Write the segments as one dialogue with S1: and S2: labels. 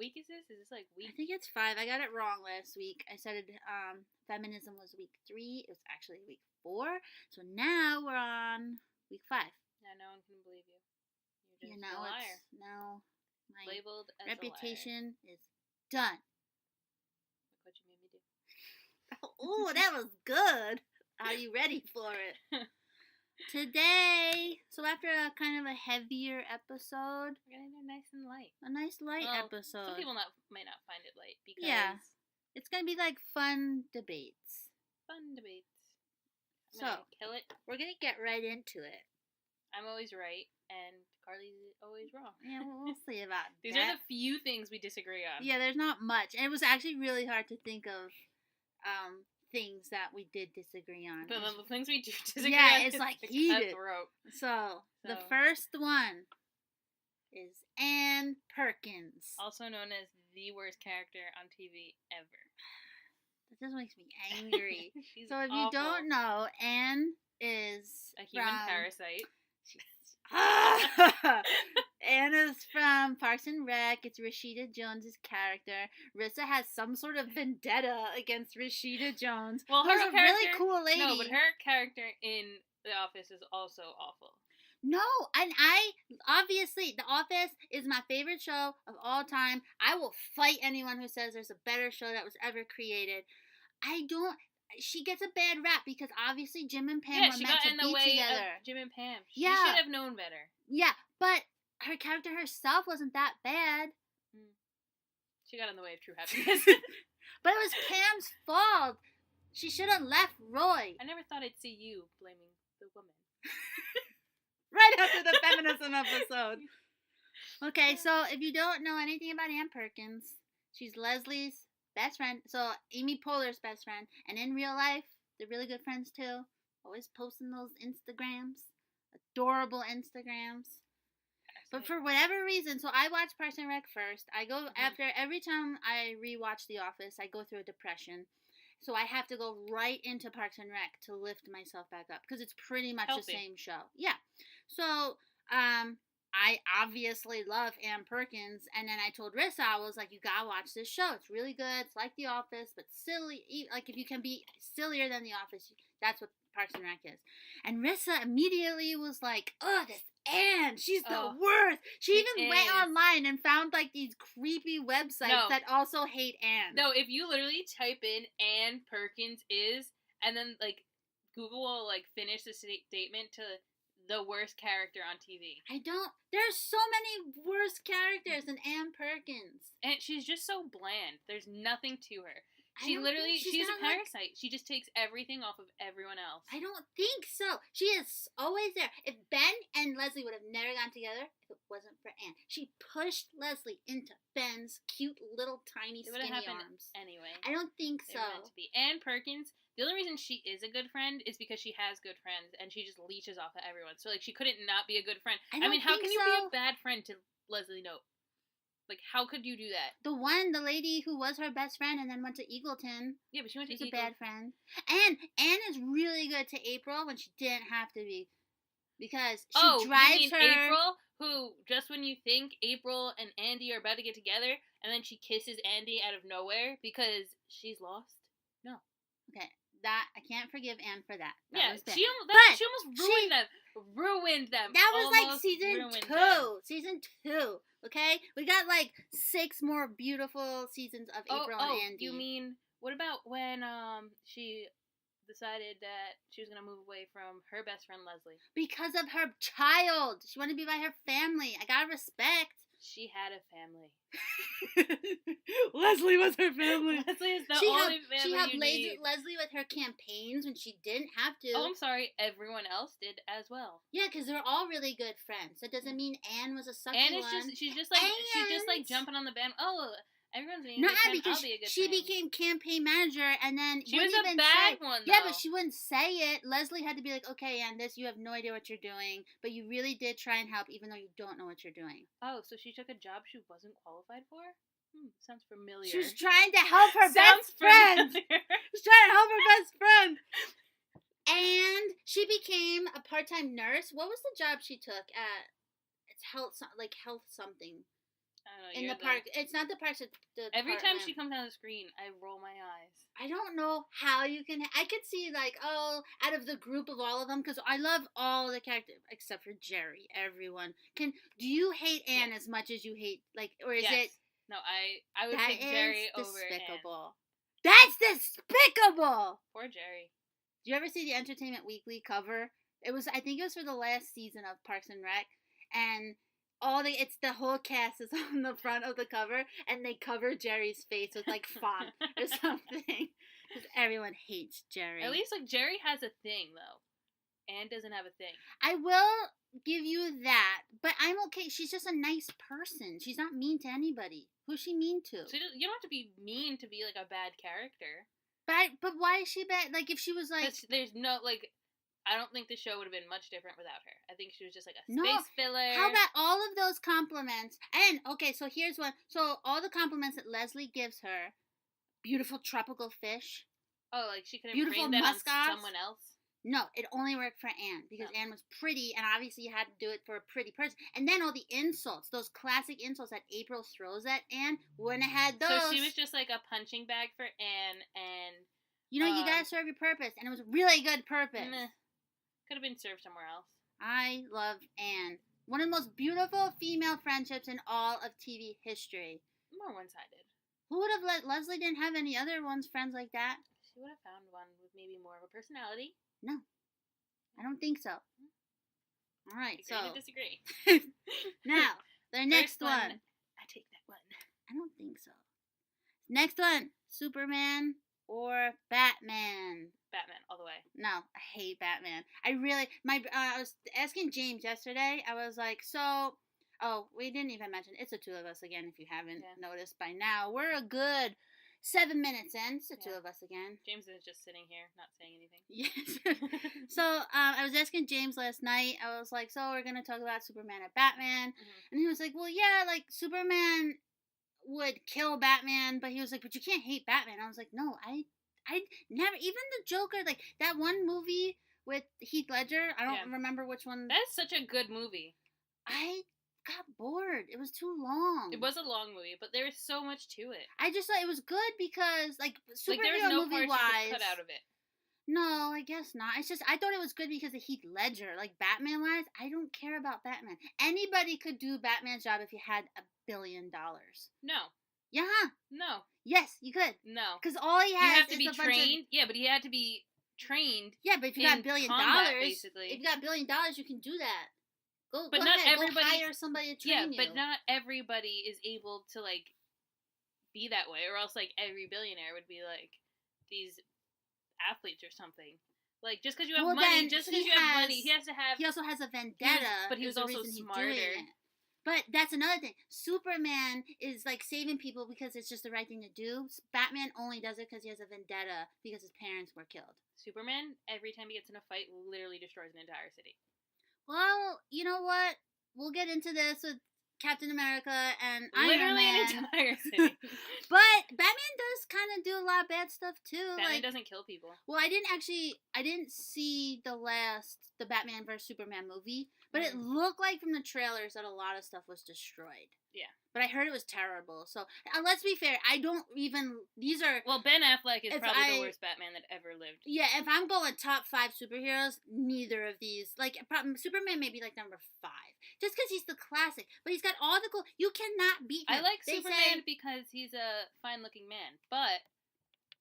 S1: week is this? Is this like week?
S2: I think it's 5. I got it wrong last week. I said feminism was week 3. It was actually week 4. So now we're on week 5.
S1: Yeah, no one can believe you. You're just
S2: now
S1: a liar.
S2: Now my
S1: labeled as
S2: reputation is done.
S1: Look what you made me do.
S2: Oh, that was good. Are you ready for it? Today, so after a kind of a heavier episode,
S1: we're gonna do nice and light.
S2: A nice light episode.
S1: Some people may not find it light because
S2: it's gonna be like fun debates.
S1: I'm
S2: so
S1: gonna kill it.
S2: We're gonna get right into it.
S1: I'm always right, and Carly's always wrong.
S2: Yeah, we'll see about
S1: These
S2: that.
S1: are the few things we disagree on.
S2: Yeah, there's not much, and it was actually really hard to think of things that we did disagree on.
S1: But the things we do disagree on,
S2: it's like heated. So the first one is Ann Perkins,
S1: also known as the worst character on TV ever.
S2: That just makes me angry. So if
S1: awful.
S2: you don't know, Ann is
S1: a human parasite.
S2: Ann is from Parks and Rec. It's Rashida Jones's character. Rissa has some sort of vendetta against Rashida Jones.
S1: Well, her
S2: who's a really cool lady.
S1: No, but her character in The Office is also awful.
S2: No, and obviously, The Office is my favorite show of all time. I will fight anyone who says there's a better show that was ever created. She gets a bad rap because obviously Jim and Pam were meant to be together.
S1: Jim and Pam. She should have known better.
S2: Yeah, but her character herself wasn't that bad.
S1: She got in the way of true happiness.
S2: But it was Pam's fault. She should have left Roy.
S1: I never thought I'd see you blaming the woman.
S2: Right after the feminism episode. Okay, so if you don't know anything about Ann Perkins, she's Leslie's best friend. So Amy Poehler's best friend. And in real life, they're really good friends too. Always posting those Instagrams. Adorable Instagrams. But for whatever reason, so I watch Parks and Rec first. I go after every time I rewatch The Office, I go through a depression. So I have to go right into Parks and Rec to lift myself back up because it's pretty much the same show. Yeah. So I obviously love Ann Perkins, and then I told Rissa, I was like, you gotta watch this show. It's really good. It's like The Office, but silly. Like if you can be sillier than The Office, that's what Parks and Rec is. And Rissa immediately was like, oh, this Ann, she's the worst. She even went online and found like these creepy websites that also hate Ann.
S1: No, if you literally type in Ann Perkins is, and then like Google will like finish the statement to the worst character on TV.
S2: There's so many worse characters than Ann Perkins.
S1: And she's just so bland. There's nothing to her. She's a parasite. She just takes everything off of everyone else.
S2: I don't think so. She is always there. If Ben and Leslie would have never gotten together, if it wasn't for Ann. She pushed Leslie into Ben's cute little tiny skinny arms.
S1: Anyway.
S2: I don't think so.
S1: Meant to be. Ann Perkins, the only reason she is a good friend is because she has good friends and she just leeches off of everyone. So like she couldn't not be a good friend. I mean, how can you be a bad friend to Leslie Knope? Like, how could you do that?
S2: The lady who was her best friend and then went to Eagleton.
S1: Yeah, but she went to Eagleton.
S2: She's a bad friend. And Ann is really good to April when she didn't have to be. Because she drives her...
S1: April, who, just when you think April and Andy are about to get together, and then she kisses Andy out of nowhere because she's lost? No.
S2: Okay. I can't forgive Ann for that.
S1: She almost ruined them.
S2: That was like season 2. Season 2. Okay? We got like 6 more beautiful seasons of April and Andy.
S1: You mean, what about when she decided that she was going to move away from her best friend Leslie?
S2: Because of her child. She wanted to be by her family. I gotta respect.
S1: She had a family.
S2: Leslie was her family.
S1: Leslie is the only family
S2: She helped
S1: need.
S2: Leslie with her campaigns when she didn't have to.
S1: Oh, I'm sorry. Everyone else did as well.
S2: Yeah, because they're all really good friends. That doesn't mean Ann was a sucky
S1: one.
S2: Ann
S1: She's just like jumping on the band. Oh, everyone's being a good friend. I'll be a good
S2: she
S1: friend.
S2: became campaign manager, and then
S1: she was a bad one. Though.
S2: Yeah, but she wouldn't say it. Leslie had to be like, "Okay, Ann, you have no idea what you're doing, but you really did try and help, even though you don't know what you're doing."
S1: Oh, so she took a job she wasn't qualified for? Sounds familiar.
S2: She was trying to help her best friend. She was trying to help her best friend. And she became a part-time nurse. What was the job she took at? It's health something.
S1: know,
S2: in the park. It's not the parks. It's the
S1: every time
S2: apartment.
S1: she comes on the screen, I roll my eyes.
S2: I don't know how you can. I could see like, oh, out of the group of all of them, because I love all the characters except for Jerry. Everyone can. Do you hate Anne as much as you hate or is it?
S1: No, I would pick Jerry over Anne.
S2: That's despicable.
S1: Poor Jerry.
S2: Do you ever see the Entertainment Weekly cover? I think it was for the last season of Parks and Rec, and it's the whole cast is on the front of the cover, and they cover Jerry's face with like font or something, because everyone hates Jerry.
S1: At least like Jerry has a thing though. Anne doesn't have a thing.
S2: I will give you that, but I'm okay. She's just a nice person. She's not mean to anybody. Who's she mean to?
S1: So you don't have to be mean to be like a bad character.
S2: But why is she bad? Like if she was like,
S1: there's no like. I don't think the show would have been much different without her. I think she was just like a space filler.
S2: How about all of those compliments? And, okay, so here's one. So, all the compliments that Leslie gives her. Beautiful tropical fish.
S1: Oh, like she could have bring that on someone else?
S2: No, it only worked for Anne. Because Anne was pretty, and obviously you had to do it for a pretty person. And then all the insults, those classic insults that April throws at Anne, wouldn't have had those.
S1: So she was just like a punching bag for Anne, and...
S2: You know, you gotta serve your purpose. And it was a really good purpose.
S1: Could have been served somewhere else.
S2: I love Anne. One of the most beautiful female friendships in all of TV history.
S1: More one-sided.
S2: Who would have Leslie didn't have any other friends like that?
S1: She would have found one with maybe more of a personality.
S2: No. I don't think so. All right,
S1: Agree to disagree.
S2: Now, the next one.
S1: I take that one.
S2: I don't think so. Next one. Superman or Batman?
S1: Batman, all the way.
S2: No, I hate Batman. I was asking James yesterday. I was like, we didn't even mention, it's the two of us again, if you haven't noticed by now. We're a good 7 minutes in. It's the two of us again.
S1: James is just sitting here, not saying anything.
S2: Yes. So, I was asking James last night. I was like, so we're going to talk about Superman and Batman. Mm-hmm. And he was like, well, yeah, like, Superman would kill Batman, but he was like, but you can't hate Batman. I was like, no, I never, even the Joker, like, that one movie with Heath Ledger, I don't remember which one.
S1: That's such a good movie.
S2: I got bored. It was too long.
S1: It was a long movie, but there was so much to it.
S2: I just thought it was good because, like, superhero
S1: there was no
S2: movie-wise.
S1: parts you could cut out of it.
S2: No, I guess not. It's just, I thought it was good because of Heath Ledger. Like, Batman-wise, I don't care about Batman. Anybody could do Batman's job if you had $1 billion.
S1: No.
S2: Yeah.
S1: No.
S2: Yes, you could.
S1: No.
S2: Because all he has
S1: you have to be trained. Yeah, but he had to be trained.
S2: Yeah, but if you got $1 billion,
S1: basically.
S2: If you got $1 billion, you can do that. Go
S1: not
S2: ahead,
S1: everybody.
S2: Go hire somebody to train you.
S1: Yeah, but not everybody is able to like be that way, or else like every billionaire would be like these athletes or something. Like just because you have money, he has to have.
S2: He also has a vendetta,
S1: but he was also smarter.
S2: But that's another thing. Superman is like saving people because it's just the right thing to do. Batman only does it because he has a vendetta because his parents were killed. Superman,
S1: every time he gets in a fight, literally destroys an entire city.
S2: Well, you know what? We'll get into this with Captain America and
S1: Iron Man. Literally an entire city.
S2: But Batman does kind of do a lot of bad stuff too.
S1: Batman doesn't kill people.
S2: Well, I didn't see the Batman vs Superman movie, but it looked like from the trailers that a lot of stuff was destroyed.
S1: Yeah.
S2: But I heard it was terrible. So, let's be fair.
S1: Well, Ben Affleck is probably the worst Batman that ever lived.
S2: Yeah, if I'm going top 5 superheroes, neither of these. Like, Superman may be like number 5. Just because he's the classic. But he's got all the cool. You cannot beat him.
S1: I like Superman because he's a fine-looking man. But,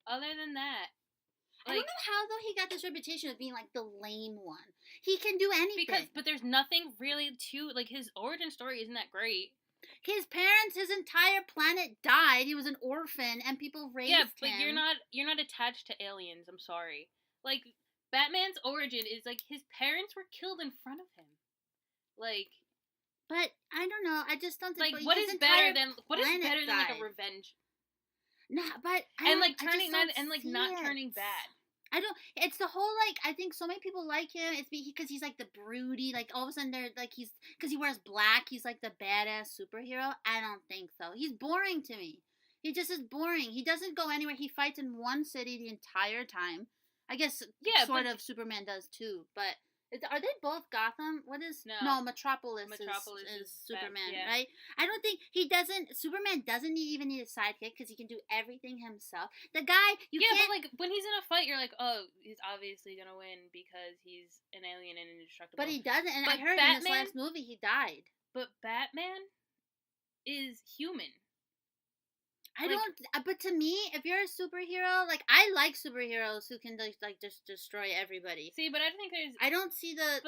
S1: other than that,
S2: I don't know how, though, he got this reputation of being, like, the lame one. He can do anything.
S1: But there's nothing really to, like, his origin story isn't that great.
S2: His parents, his entire planet died. He was an orphan, and people raised him.
S1: Yeah, but you're not attached to aliens. I'm sorry. Like, Batman's origin is, like, his parents were killed in front of him. Like...
S2: But, I don't know. I just don't think...
S1: Like, what is better than like, a revenge?
S2: No, but...
S1: not turning bad.
S2: I don't... It's the whole, like... I think so many people like him. It's because he's, like, the broody... Like, all of a sudden, they're, like, he's... Because he wears black, he's, like, the badass superhero. I don't think so. He's boring to me. He just is boring. He doesn't go anywhere. He fights in one city the entire time. I guess, Superman does, too. But Are they both Gotham? What is no Metropolis is Superman, right? I don't think Superman doesn't even need a sidekick because he can do everything himself. The guy can't.
S1: But like when he's in a fight, you're like, oh, he's obviously gonna win because he's an alien and indestructible.
S2: But he doesn't. And I heard in this last movie he died.
S1: But Batman is human.
S2: But to me, if you're a superhero, like, I like superheroes who can, like just destroy everybody.
S1: See, but I think
S2: I don't see the,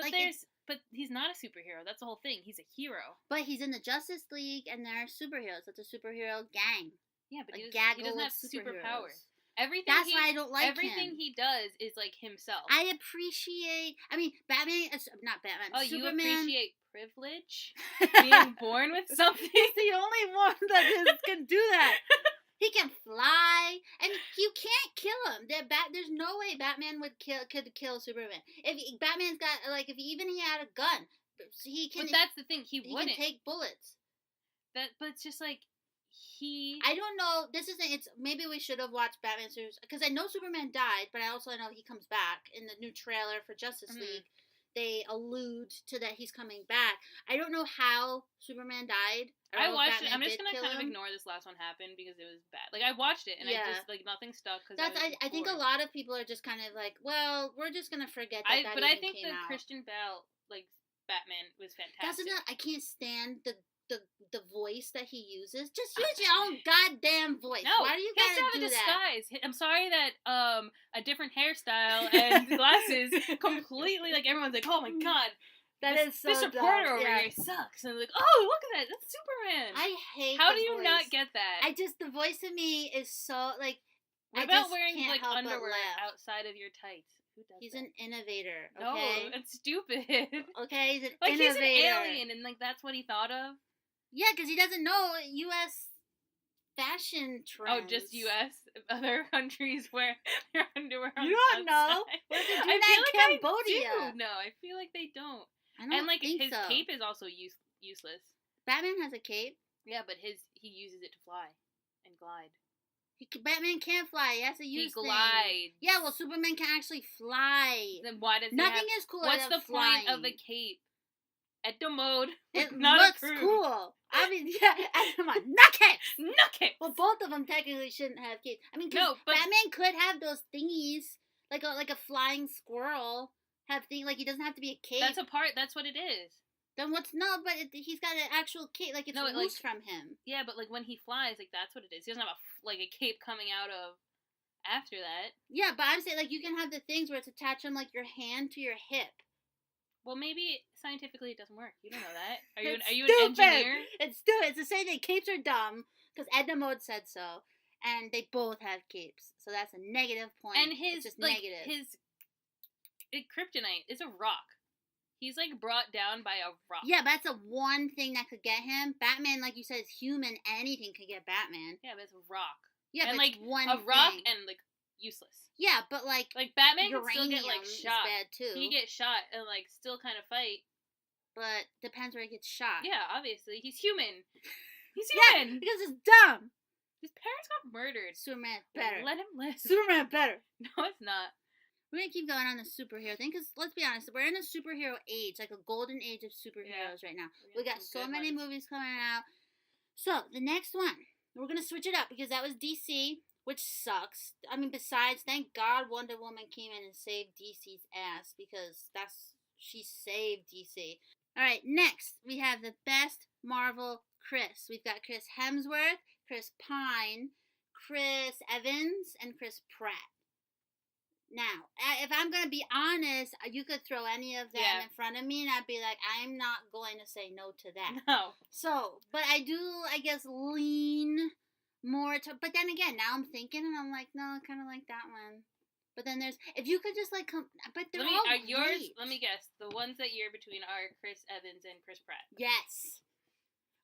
S1: but he's not a superhero. That's the whole thing. He's a hero.
S2: But he's in the Justice League, and they're superheroes. It's a superhero gang.
S1: Yeah, but he doesn't have superpowers.
S2: That's why I don't like
S1: everything he does is, like, himself.
S2: I appreciate, Batman, not Batman,
S1: Oh,
S2: Superman.
S1: You appreciate privilege? Being born with something?
S2: He's the only one that can do that. He can fly, and you can't kill him. There's no way Batman could kill Superman. If Batman's got, like, if he had a gun, he can.
S1: But that's the thing, he wouldn't.
S2: He can take bullets.
S1: But it's just like,
S2: I don't know. Maybe we should have watched Batman series, because I know Superman died, but I also know he comes back in the new trailer for Justice League. They allude to that he's coming back. I don't know how Superman died.
S1: I watched it. I'm just gonna kind of ignore this last one happened because it was bad. Like, I watched it and I just, like, nothing stuck.
S2: I think a lot of people are just kind of like, well, we're just gonna forget that. But I think the
S1: Christian Bale, like, Batman was fantastic.
S2: I can't stand the voice that he uses. Just use your own goddamn voice.
S1: No,
S2: why do you gotta
S1: have
S2: do
S1: a disguise?
S2: That?
S1: I'm sorry that a different hairstyle and glasses completely, like, everyone's like, oh my god,
S2: this
S1: reporter over here sucks. And they're like, oh, look at that, that's Superman.
S2: I hate.
S1: How do you not get that?
S2: The voice of me is so, like.
S1: What about wearing, like, underwear outside of your tights? Who does
S2: He's
S1: that?
S2: an innovator. Okay?
S1: No, it's stupid.
S2: Okay, he's an
S1: like,
S2: innovator.
S1: He's an alien, and, like, that's what he thought of.
S2: Yeah, because he doesn't know U.S. fashion trends.
S1: Oh, just U.S. Other countries wear their underwear on
S2: You don't know. What if they're doing that in Cambodia?
S1: No, I feel like they don't.
S2: I don't think
S1: his cape is also useless.
S2: Batman has a cape.
S1: Yeah, but he uses it to fly and glide.
S2: Batman can't fly. He has to use
S1: He glides.
S2: Yeah, well, Superman can actually fly.
S1: Then why does
S2: nothing is cooler
S1: What's
S2: than
S1: the
S2: flying.
S1: point of the cape? Eto mode.
S2: It
S1: not
S2: looks
S1: approved.
S2: cool. I mean, yeah, come on, nuggets!
S1: Nuggets!
S2: Well, both of them technically shouldn't have capes. I mean,
S1: no, but
S2: Batman could have those thingies, like a flying squirrel. Have things like he doesn't have to be a cape.
S1: That's what it is.
S2: Then he's got an actual cape, like it's loose from him.
S1: Yeah, but, like, when he flies, like, that's what it is. He doesn't have a cape coming out of after that.
S2: Yeah, but I'm saying, like, you can have the things where it's attached from, like, your hand to your hip.
S1: Well, maybe scientifically it doesn't work. You don't know that. Are you
S2: stupid.
S1: An engineer?
S2: It's stupid. It's the same thing. Capes are dumb because Edna Mode said so, and they both have capes, so that's a negative point.
S1: And his
S2: negative.
S1: His kryptonite is a rock. He's, like, brought down by a rock.
S2: Yeah, but that's the one thing that could get him. Batman, like you said, is human. Anything could get Batman.
S1: Yeah, but it's a rock.
S2: Yeah,
S1: and,
S2: but
S1: like,
S2: it's one
S1: a rock
S2: thing.
S1: and, like, useless.
S2: Yeah, but, like
S1: Batman can still get, like, shot.
S2: Bad too.
S1: He gets shot and, like, still kind of fight.
S2: But depends where he gets shot.
S1: Yeah, obviously. He's human. He's
S2: Yeah,
S1: human.
S2: because it's dumb.
S1: His parents got murdered.
S2: Superman better.
S1: Let him live.
S2: Superman better.
S1: No, it's not.
S2: We're going to keep going on the superhero thing, because let's be honest, we're in a superhero age, like a golden age of superheroes right now. We got so many movies coming out. So, the next one, we're going to switch it up, because that was DC, which sucks. I mean, besides, thank God Wonder Woman came in and saved DC's ass, because she saved DC. Alright, next, we have the best Marvel Chris. We've got Chris Hemsworth, Chris Pine, Chris Evans, and Chris Pratt. Now, if I'm going to be honest, you could throw any of them in front of me, and I'd be like, I'm not going to say no to that.
S1: No.
S2: So, but I do, I guess, lean more to, but then again, now I'm thinking, and I'm like, no, I kind of like that one. But then if you could just, like, but they're all great.
S1: Yours, let me guess, the ones that you're between are Chris Evans and Chris Pratt.
S2: Yes.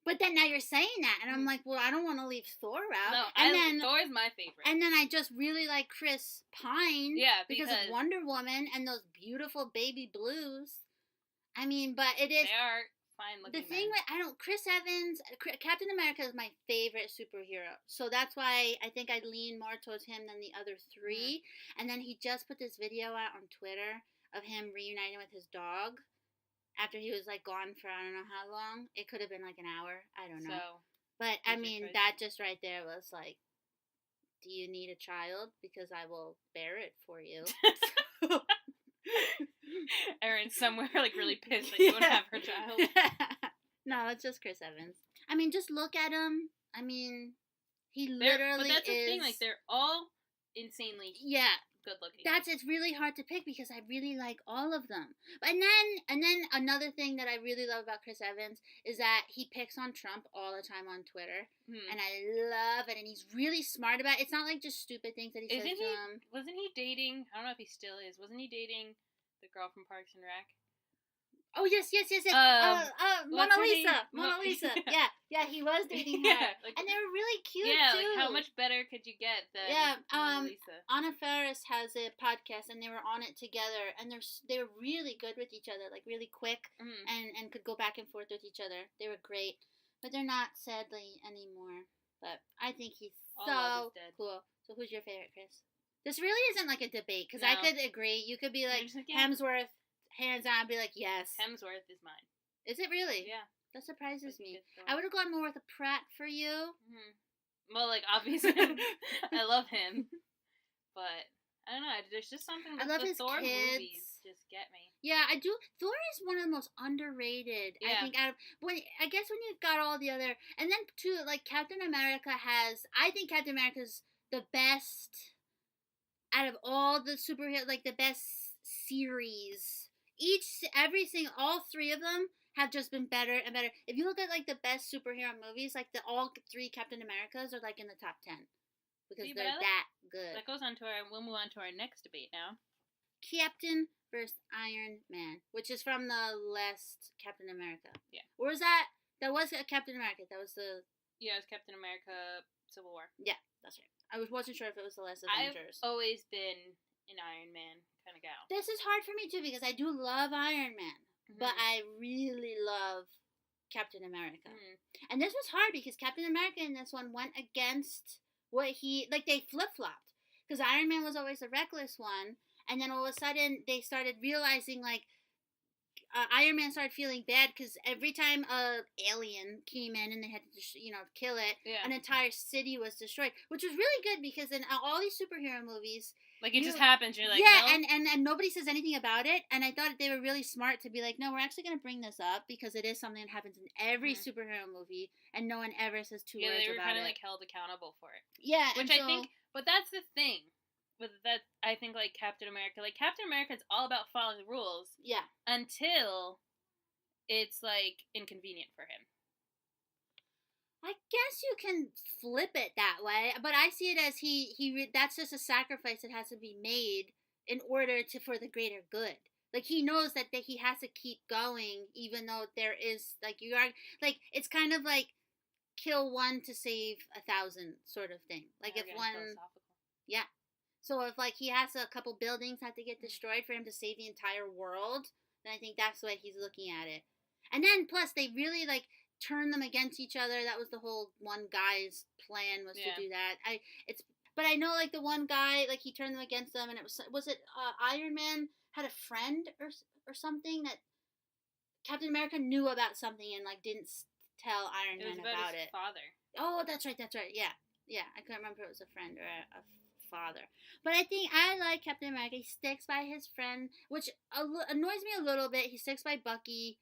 S2: But then now you're saying that, and I'm like, well, I don't want to leave Thor out.
S1: No, Thor is my favorite.
S2: And then I just really like Chris Pine.
S1: Yeah,
S2: because of Wonder Woman and those beautiful baby blues. I mean, but it is.
S1: They are fine looking.
S2: The thing with Chris Evans, Captain America is my favorite superhero, so that's why I think I lean more towards him than the other three. And then he just put this video out on Twitter of him reuniting with his dog after he was like gone for I don't know how long. It could have been like an hour. I don't know.
S1: So,
S2: but I mean, that just right there was like, do you need a child? Because I will bear it for you.
S1: Erin's somewhere like really pissed that you don't have her child.
S2: No, it's just Chris Evans. I mean, just look at him. I mean, he literally
S1: But that's the thing. Like, they're all insanely good looking.
S2: It's really hard to pick because I really like all of them. And then another thing that I really love about Chris Evans is that he picks on Trump all the time on Twitter, and I love it. And he's really smart about it. It's not like just stupid things that he says to him.
S1: Wasn't he dating? I don't know if he still is. Wasn't he dating the girl from Parks and Rec?
S2: Oh, yes. Mona Lisa. Yeah, he was dating her. And they were really cute, too.
S1: Like, how much better could you get than Mona Lisa?
S2: Anna Faris has a podcast, and they were on it together, and they were really good with each other, like, really quick, and could go back and forth with each other. They were great. But they're not, sadly, anymore. But I think he's so cool. So who's your favorite, Chris? This really isn't, like, a debate, because I could agree. You could be like, Hemsworth. Hands on, be like, yes.
S1: Hemsworth is mine.
S2: Is it really?
S1: Yeah.
S2: That surprises me. I would have gone more with a Pratt for you.
S1: Mm-hmm. Well, like, obviously, I love him. But, I don't know. There's just something that the Thor movies just get me.
S2: Yeah, I do. Thor is one of the most underrated, I think, when you've got all the other, and then, too, like, Captain America I think Captain America's the best out of all the superheroes, like, the best series. All three of them have just been better and better. If you look at like the best superhero movies, like all three Captain Americas are like in the top 10 because they're that good.
S1: That goes on to we'll move on to our next debate now.
S2: Captain versus Iron Man, which is from the last Captain America.
S1: Yeah.
S2: Or was that? That was Captain America. That was the.
S1: Yeah, it was Captain America Civil War.
S2: Yeah, that's right. I wasn't sure if it was the last Avengers.
S1: I've always been an Iron Man kind of gal.
S2: This is hard for me too because I do love Iron Man, but I really love Captain America. And this was hard because Captain America in this one went against what they flip-flopped. Because Iron Man was always the reckless one, and then all of a sudden they started realizing Iron Man started feeling bad because every time a alien came in and they had to, kill it, an entire city was destroyed, which was really good because in all these superhero movies,
S1: like it just happens. You're like,
S2: no? and nobody says anything about it. And I thought they were really smart to be like, no, we're actually going to bring this up because it is something that happens in every superhero movie, and no one ever says two words about it. Yeah, they were kind of
S1: like held accountable for it.
S2: Yeah,
S1: which I think, but that's the thing. With that, I think Captain America is all about following the rules.
S2: Yeah.
S1: Until it's inconvenient for him.
S2: I guess you can flip it that way, but I see it as that's just a sacrifice that has to be made in order for the greater good. Like he knows that he has to keep going, even though there is it's kind of like kill one to save 1,000 sort of thing. Like if one, yeah. So if he has a couple buildings have to get destroyed for him to save the entire world, then I think that's the way he's looking at it. And then plus they really turn them against each other. That was the whole one guy's plan was to do that. But I know the one guy he turned them against them, and it was Iron Man had a friend or something that Captain America knew about something and didn't tell Iron Man about it.
S1: Father.
S2: Oh, that's right. Yeah. I couldn't remember if it was a friend or a father. But I think I like Captain America. He sticks by his friend, which annoys me a little bit. He sticks by Bucky,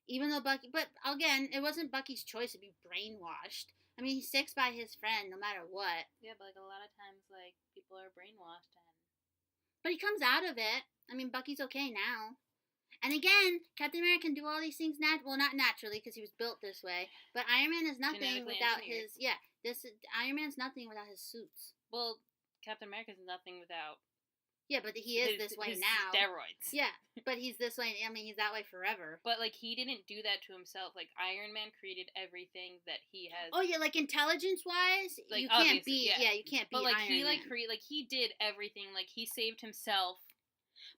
S2: even though but again, it wasn't Bucky's choice to be brainwashed. I mean, he sticks by his friend no matter what. Yeah,
S1: but a lot of times, people are brainwashed.
S2: But he comes out of it. I mean, Bucky's okay now. And again, Captain America can do all these things not naturally because he was built this way. But Iron Man is nothing without his Iron Man's nothing without his suits.
S1: Well, Captain America's nothing without.
S2: Yeah, but he is this way now.
S1: Steroids.
S2: Yeah, but he's this way. I mean, he's that way forever.
S1: But he didn't do that to himself. Iron Man created everything that he has.
S2: Oh yeah, intelligence wise, you can't beat. Yeah, you can't beat Iron Man.
S1: He did everything. He saved himself.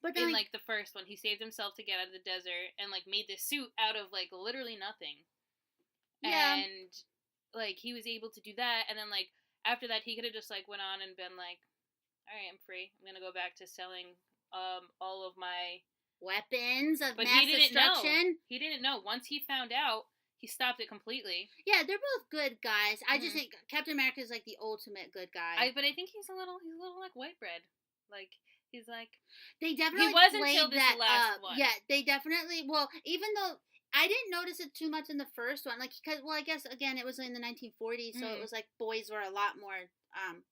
S2: But then,
S1: in the first one, he saved himself to get out of the desert and made this suit out of literally nothing. Yeah. And he was able to do that, and then after that, he could have just went on and been all right, I'm free. I'm gonna go back to selling all of my
S2: weapons of
S1: but
S2: mass destruction.
S1: He didn't know. Once he found out, he stopped it completely.
S2: Yeah, they're both good guys. I just think Captain America is like the ultimate good guy.
S1: But I think he's a little like white bread. Like he's like
S2: they definitely
S1: he was until
S2: played
S1: this
S2: that
S1: last
S2: up.
S1: one.
S2: Yeah, they definitely. Well, even though I didn't notice it too much in the first one, like because I guess again it was in the 1940s, so it was like boys were a lot more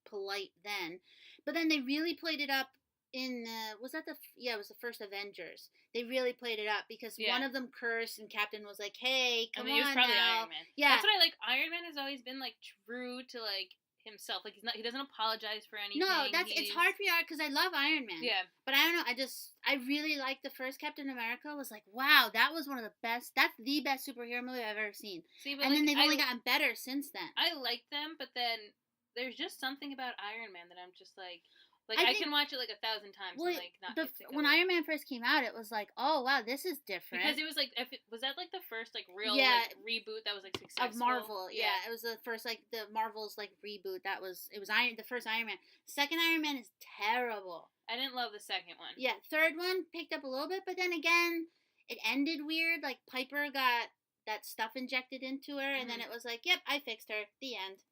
S2: polite then. But then they really played it up in it was the first Avengers. They really played it up because one of them cursed and Captain was like, "Hey, come on now." It was probably
S1: Iron Man. Yeah, that's what I like. Iron Man has always been like true to like himself. Like he doesn't apologize for anything.
S2: No, it's hard for me because I love Iron Man. Yeah, but I don't know. I really like the first Captain America. Was like, wow, that was one of the best. That's the best superhero movie I've ever seen. See, but then they've only gotten better since then.
S1: I like them, but then there's just something about Iron Man that I'm just like I can watch it like 1,000 times and like not get sick of
S2: when
S1: it.
S2: Iron Man first came out, it was like, oh wow, this is different.
S1: Because it was like was that like the first like real like, reboot that was like successful
S2: of Marvel? Yeah, it was the first like the Marvel's like reboot the first Iron Man. Second Iron Man is terrible.
S1: I didn't love the second one.
S2: Yeah, third one picked up a little bit, but then again, it ended weird. Like Piper got that stuff injected into her, and then it was like, yep, I fixed her. The end.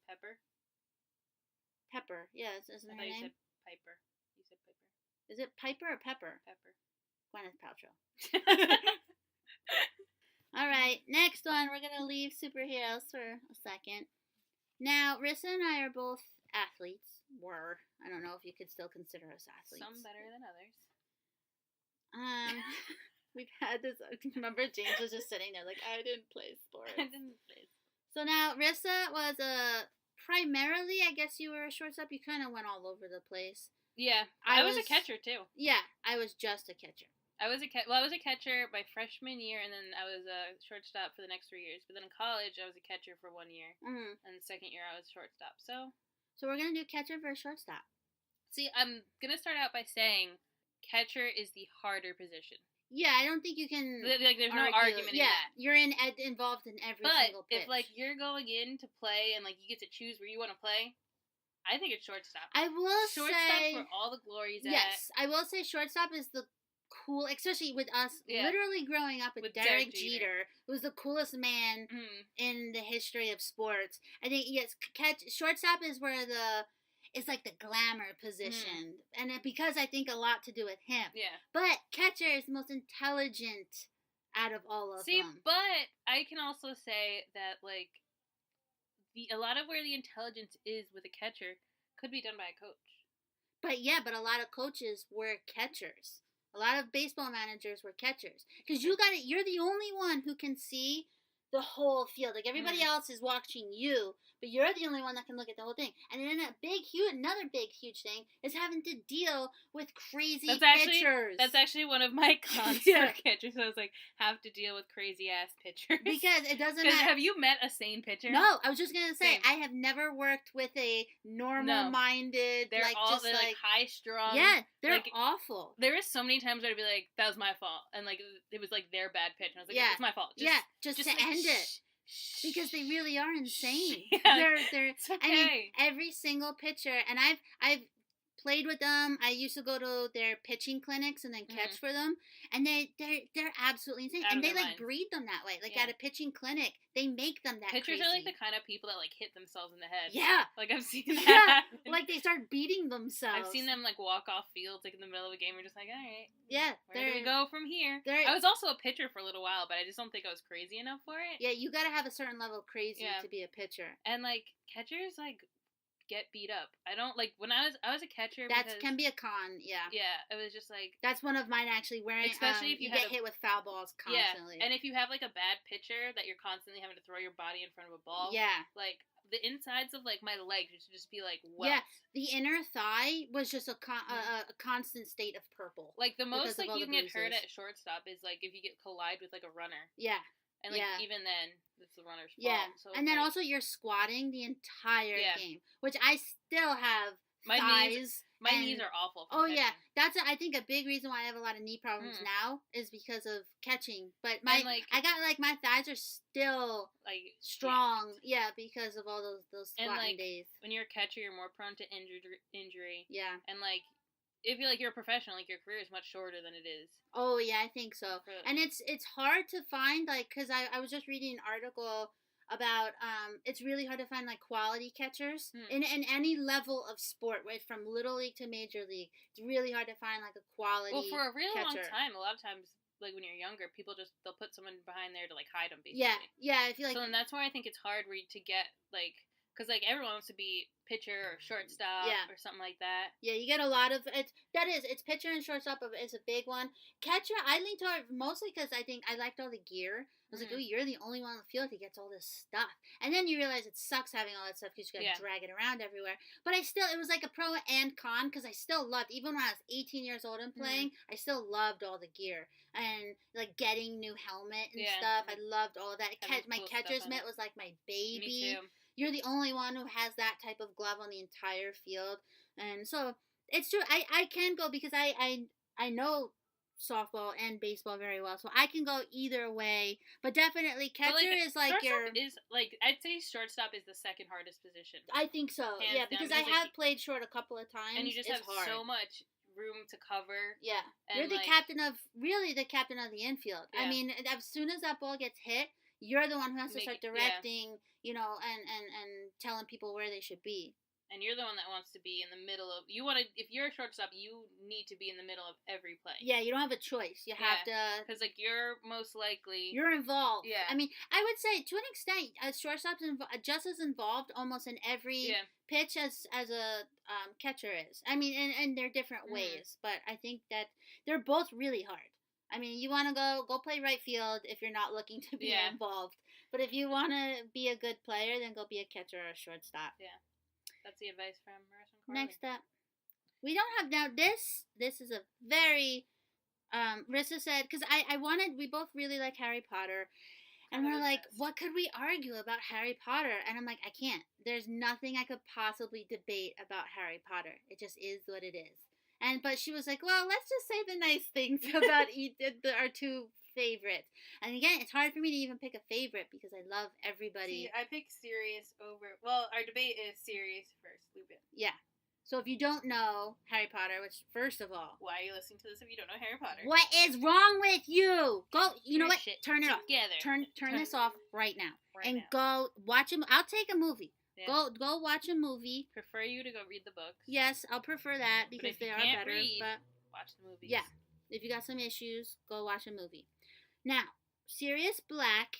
S2: Pepper. Yeah, isn't her name?
S1: Piper. You said Piper.
S2: Is it Piper or Pepper?
S1: Pepper.
S2: Gwyneth Paltrow. All right, next one. We're going to leave superheroes for a second. Now, Rissa and I are both athletes. I don't know if you could still consider us athletes.
S1: Some better than others.
S2: We've had this. Remember, James was just sitting there like, I didn't play sports.
S1: I didn't play sports.
S2: So now, Rissa was primarily, I guess you were a shortstop. You kind of went all over the place.
S1: Yeah, I was a catcher too.
S2: Yeah, I was just a catcher.
S1: I was a catcher my freshman year, and then I was a shortstop for the next 3 years. But then in college, I was a catcher for 1 year, and the second year I was shortstop. So
S2: we're gonna do catcher versus shortstop.
S1: See, I'm gonna start out by saying catcher is the harder position.
S2: Yeah, I don't think you can.
S1: Like, there's no argument in that.
S2: You're involved in every single pitch.
S1: But if like you're going in to play and like you get to choose where you want to play, I think it's shortstop.
S2: I will say
S1: shortstop's where all the glory's at.
S2: Yes, I will say shortstop is the cool, especially with us literally growing up with Derek Jeter, who was the coolest man in the history of sports. I think shortstop is where it's like the glamour position, and because I think a lot to do with him. Yeah. But catcher is the most intelligent out of all of them.
S1: See, but I can also say that like a lot of where the intelligence is with a catcher could be done by a coach.
S2: But a lot of coaches were catchers. A lot of baseball managers were catchers because you're the only one who can see the whole field. Like everybody else is watching you, but you're the only one that can look at the whole thing. And then another big huge thing is having to deal with crazy pitchers.
S1: That's actually one of my cons for catchers. So I was like, have to deal with crazy ass pitchers
S2: because it doesn't matter.
S1: Have you met a sane pitcher?
S2: No, I was just gonna say I have never worked with a normal-minded.
S1: They're like high strung.
S2: Yeah, they're awful.
S1: There is so many times where I'd be like, that was my fault, and like it was like their bad pitch, and I was like, it's my fault.
S2: Just to end it. Because they really are insane.
S1: Yeah,
S2: they're
S1: it's okay.
S2: I mean, every single pitcher, and I've played with them. I used to go to their pitching clinics and then catch for them, and they're absolutely insane. And they like breed them that way. Like at a pitching clinic, they make them that
S1: pitchers
S2: crazy.
S1: Are like the kind of people that like hit themselves in the head.
S2: Yeah,
S1: like I've seen that.
S2: Yeah, like they start beating themselves.
S1: I've seen them like walk off fields like in the middle of a game. We're just like, all right,
S2: yeah,
S1: where do we go from here? I was also a pitcher for a little while, but I just don't think I was crazy enough for it.
S2: Yeah, you got to have a certain level of crazy to be a pitcher.
S1: And like catchers, like get beat up. I don't like when I was a catcher.
S2: That can be a con. Yeah.
S1: Yeah, it was just like
S2: that's one of mine actually. Wearing especially if you get hit with foul balls constantly.
S1: Yeah, and if you have like a bad pitcher that you're constantly having to throw your body in front of a ball.
S2: Yeah.
S1: Like the insides of like my legs used to just be like welts.
S2: Yeah, the inner thigh was just a constant state of purple.
S1: Like the most like you can get hurt at shortstop is like if you get collide with like a runner.
S2: Yeah.
S1: And like even then, it's the runner's fault.
S2: Yeah,
S1: so
S2: and then also you're squatting the entire game, which I still have
S1: my
S2: thighs.
S1: My knees are awful.
S2: Yeah, that's I think a big reason why I have a lot of knee problems now is because of catching. But I got like my thighs are still like strong. Yeah, because of all those squatting days.
S1: When you're a catcher, you're more prone to injury.
S2: Yeah,
S1: and like if you're like you're a professional, like your career is much shorter than it is.
S2: Oh yeah, I think so. And it's hard to find, like, because I was just reading an article about it's really hard to find like quality catchers in any level of sport, right, from little league to major league. It's really hard to find like a quality.
S1: Well, for a really
S2: catcher.
S1: long time, a lot of times, like when you're younger, people they'll put someone behind there to like hide them, basically.
S2: Yeah. I feel like
S1: so, and that's why I think it's hard to get like. Because, like, everyone wants to be pitcher or shortstop or something like that.
S2: Yeah, you get a lot of... It's pitcher and shortstop is a big one. Catcher, I lean toward mostly because I think I liked all the gear. I was like, oh, you're the only one on the field who gets all this stuff. And then you realize it sucks having all that stuff because you got to drag it around everywhere. But it was like a pro and con because I still loved... Even when I was 18 years old and playing, I still loved all the gear. And, like, getting new helmet and stuff. I loved all of that. My catcher's mitt was like my baby.
S1: Me too.
S2: You're the only one who has that type of glove on the entire field. And so, it's true. I can go because I know softball and baseball very well. So, I can go either way. But definitely, catcher is like your...
S1: I'd say shortstop is the second hardest position.
S2: I think so.
S1: Hands
S2: because
S1: down,
S2: I have played short a couple of times.
S1: And you just have
S2: hard.
S1: So much room to cover.
S2: Yeah.
S1: And
S2: you're the captain of the infield. Yeah. I mean, as soon as that ball gets hit, you're the one who has to start directing, and telling people where they should be.
S1: And you're the one that wants to be in the middle of... if you're a shortstop, you need to be in the middle of every play.
S2: Yeah, you don't have a choice. You have to...
S1: Because, like, you're most likely...
S2: You're involved.
S1: Yeah.
S2: I mean, I would say, to an extent, a shortstop's just as involved almost in every pitch as a catcher is. I mean, and they're different ways. But I think that they're both really hard. I mean, you want to go play right field if you're not looking to be involved. But if you want to be a good player, then go be a catcher or a shortstop.
S1: Yeah. That's the advice from Marissa and Carly.
S2: Next up. We don't have... Now, this is a very... Rissa said... Because we both really like Harry Potter. And we're like, what could we argue about Harry Potter? And I'm like, I can't. There's nothing I could possibly debate about Harry Potter. It just is what it is. But she was like, well, let's just say the nice things about our two favorites. And again, it's hard for me to even pick a favorite because I love everybody.
S1: See, I picked Sirius over... Well, our debate is Sirius first, Lupin.
S2: Yeah. So if you don't know Harry Potter, which, first of all...
S1: Why are you listening to this if you don't know Harry Potter?
S2: What is wrong with you? Go, you know what? Turn it off.
S1: Together.
S2: Turn this off right now. Go watch him. I'll take a movie. Yeah. Go watch a movie.
S1: Prefer you to go read the books.
S2: Yes, I'll prefer that because they are better. But
S1: watch the movies.
S2: Yeah, if you got some issues, go watch a movie. Now, Sirius Black,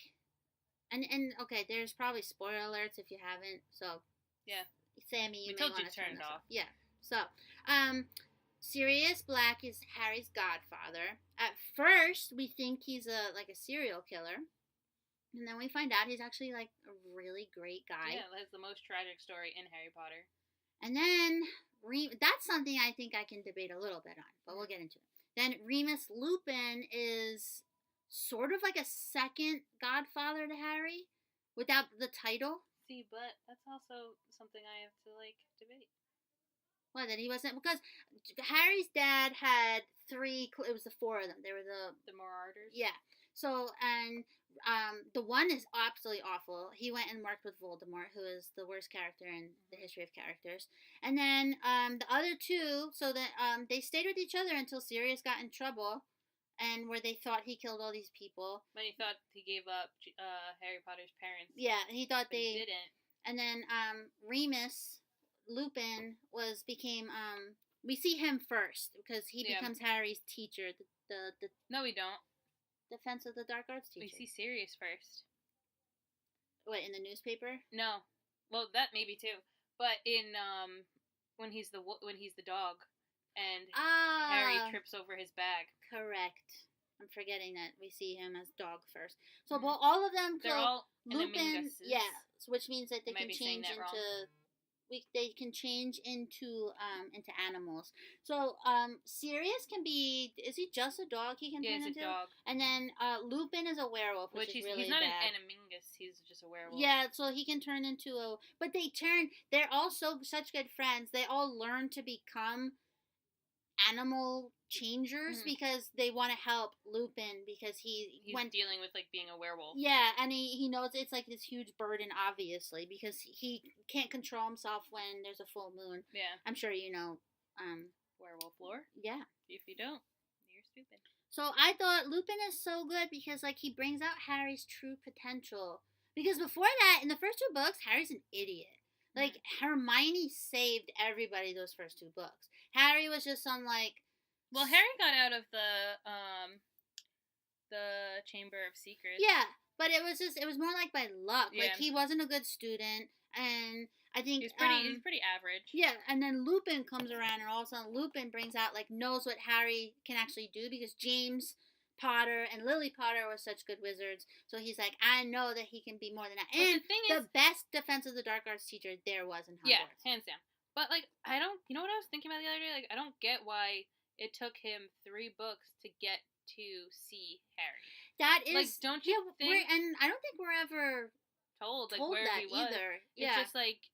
S2: and okay, there's probably spoiler alerts if you haven't. So Sammy, you may want to turn it off. Yeah. So, Sirius Black is Harry's godfather. At first, we think he's a serial killer. And then we find out he's actually, like, a really great guy.
S1: Yeah, that's the most tragic story in Harry Potter.
S2: And then, that's something I think I can debate a little bit on, but we'll get into it. Then Remus Lupin is sort of like a second godfather to Harry, without the title.
S1: See, but that's also something I have to, debate.
S2: Well, then he wasn't... Because Harry's dad had it was the four of them. They were
S1: the Marauders?
S2: Yeah. So, and... the one is absolutely awful. He went and worked with Voldemort, who is the worst character in the history of characters. And then the other two, so that they stayed with each other until Sirius got in trouble, and where they thought he killed all these people.
S1: But he thought he gave up Harry Potter's parents.
S2: Yeah, he thought
S1: they didn't.
S2: And then Remus Lupin became we see him first because he becomes Harry's teacher. The
S1: No, we don't.
S2: Defense of the Dark Arts teacher.
S1: We see Sirius first.
S2: What, in the newspaper?
S1: No. Well, that maybe too. But in when he's the dog and Harry trips over his bag.
S2: Correct. I'm forgetting that we see him as dog first. So, well, all of them.
S1: They're all
S2: Lupin. Yeah, which means that they can change into. They can change into animals. So Sirius can be... Is he just a dog he can turn into?
S1: He's a dog.
S2: And then Lupin is a werewolf, which is really bad.
S1: He's not an animingus, he's just a werewolf.
S2: Yeah, so he can turn into a... But they're all such good friends. They all learn to become animal changers because they want to help Lupin because he's
S1: dealing with being a werewolf.
S2: Yeah, and he knows it's this huge burden, obviously, because he can't control himself when there's a full moon.
S1: Yeah,
S2: I'm sure you know
S1: werewolf lore.
S2: Yeah.
S1: If you don't, you're stupid.
S2: So I thought Lupin is so good because like he brings out Harry's true potential. Because before that, in the first 2 books, Harry's an idiot. Like Hermione saved everybody those first 2 books. Harry was just some like.
S1: Well, Harry got out of the Chamber of Secrets.
S2: Yeah, but it was more like by luck.
S1: Yeah.
S2: Like he wasn't a good student, and I think
S1: he's pretty average.
S2: Yeah, and then Lupin comes around, and all of a sudden Lupin brings out like knows what Harry can actually do because James Potter and Lily Potter were such good wizards. So he's like, I know that he can be more than that.
S1: But
S2: and
S1: the thing
S2: the
S1: is,
S2: best Defense of the Dark Arts teacher there was in Hogwarts.
S1: Yeah, hands down. But like, I don't. You know what I was thinking about the other day? Like, I don't get why it took him 3 books to get to see Harry.
S2: That is
S1: like, don't you think?
S2: And I don't think we're ever
S1: told where
S2: that
S1: he was
S2: either.
S1: It's just like,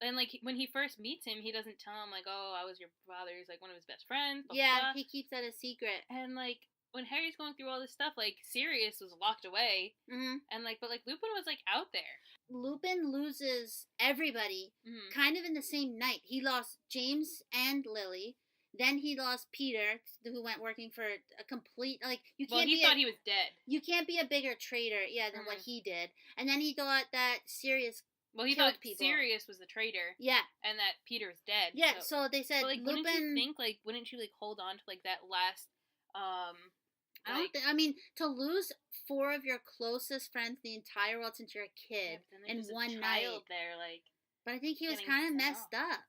S1: and like when he first meets him, he doesn't tell him like, oh, I was your father's like one of his best friends. Blah, blah, blah.
S2: He keeps that a secret.
S1: And like when Harry's going through all this stuff, like Sirius was locked away, and like, but like Lupin was like out there.
S2: Lupin loses everybody kind of in the same night. He lost James and Lily. Then he lost Peter, who went working for a complete you can't.
S1: Well, he thought he was dead.
S2: You can't be a bigger traitor, than what he did. And then he thought that Sirius.
S1: Well, he thought Sirius was the traitor.
S2: Yeah.
S1: And that Peter was dead.
S2: Yeah. So they said,
S1: but, like,
S2: Lupin.
S1: Wouldn't you hold on to like that last?
S2: I don't think. I mean, to lose 4 of your closest friends in the entire world since you're a kid in one night.
S1: There,
S2: but I think he was kind of messed up.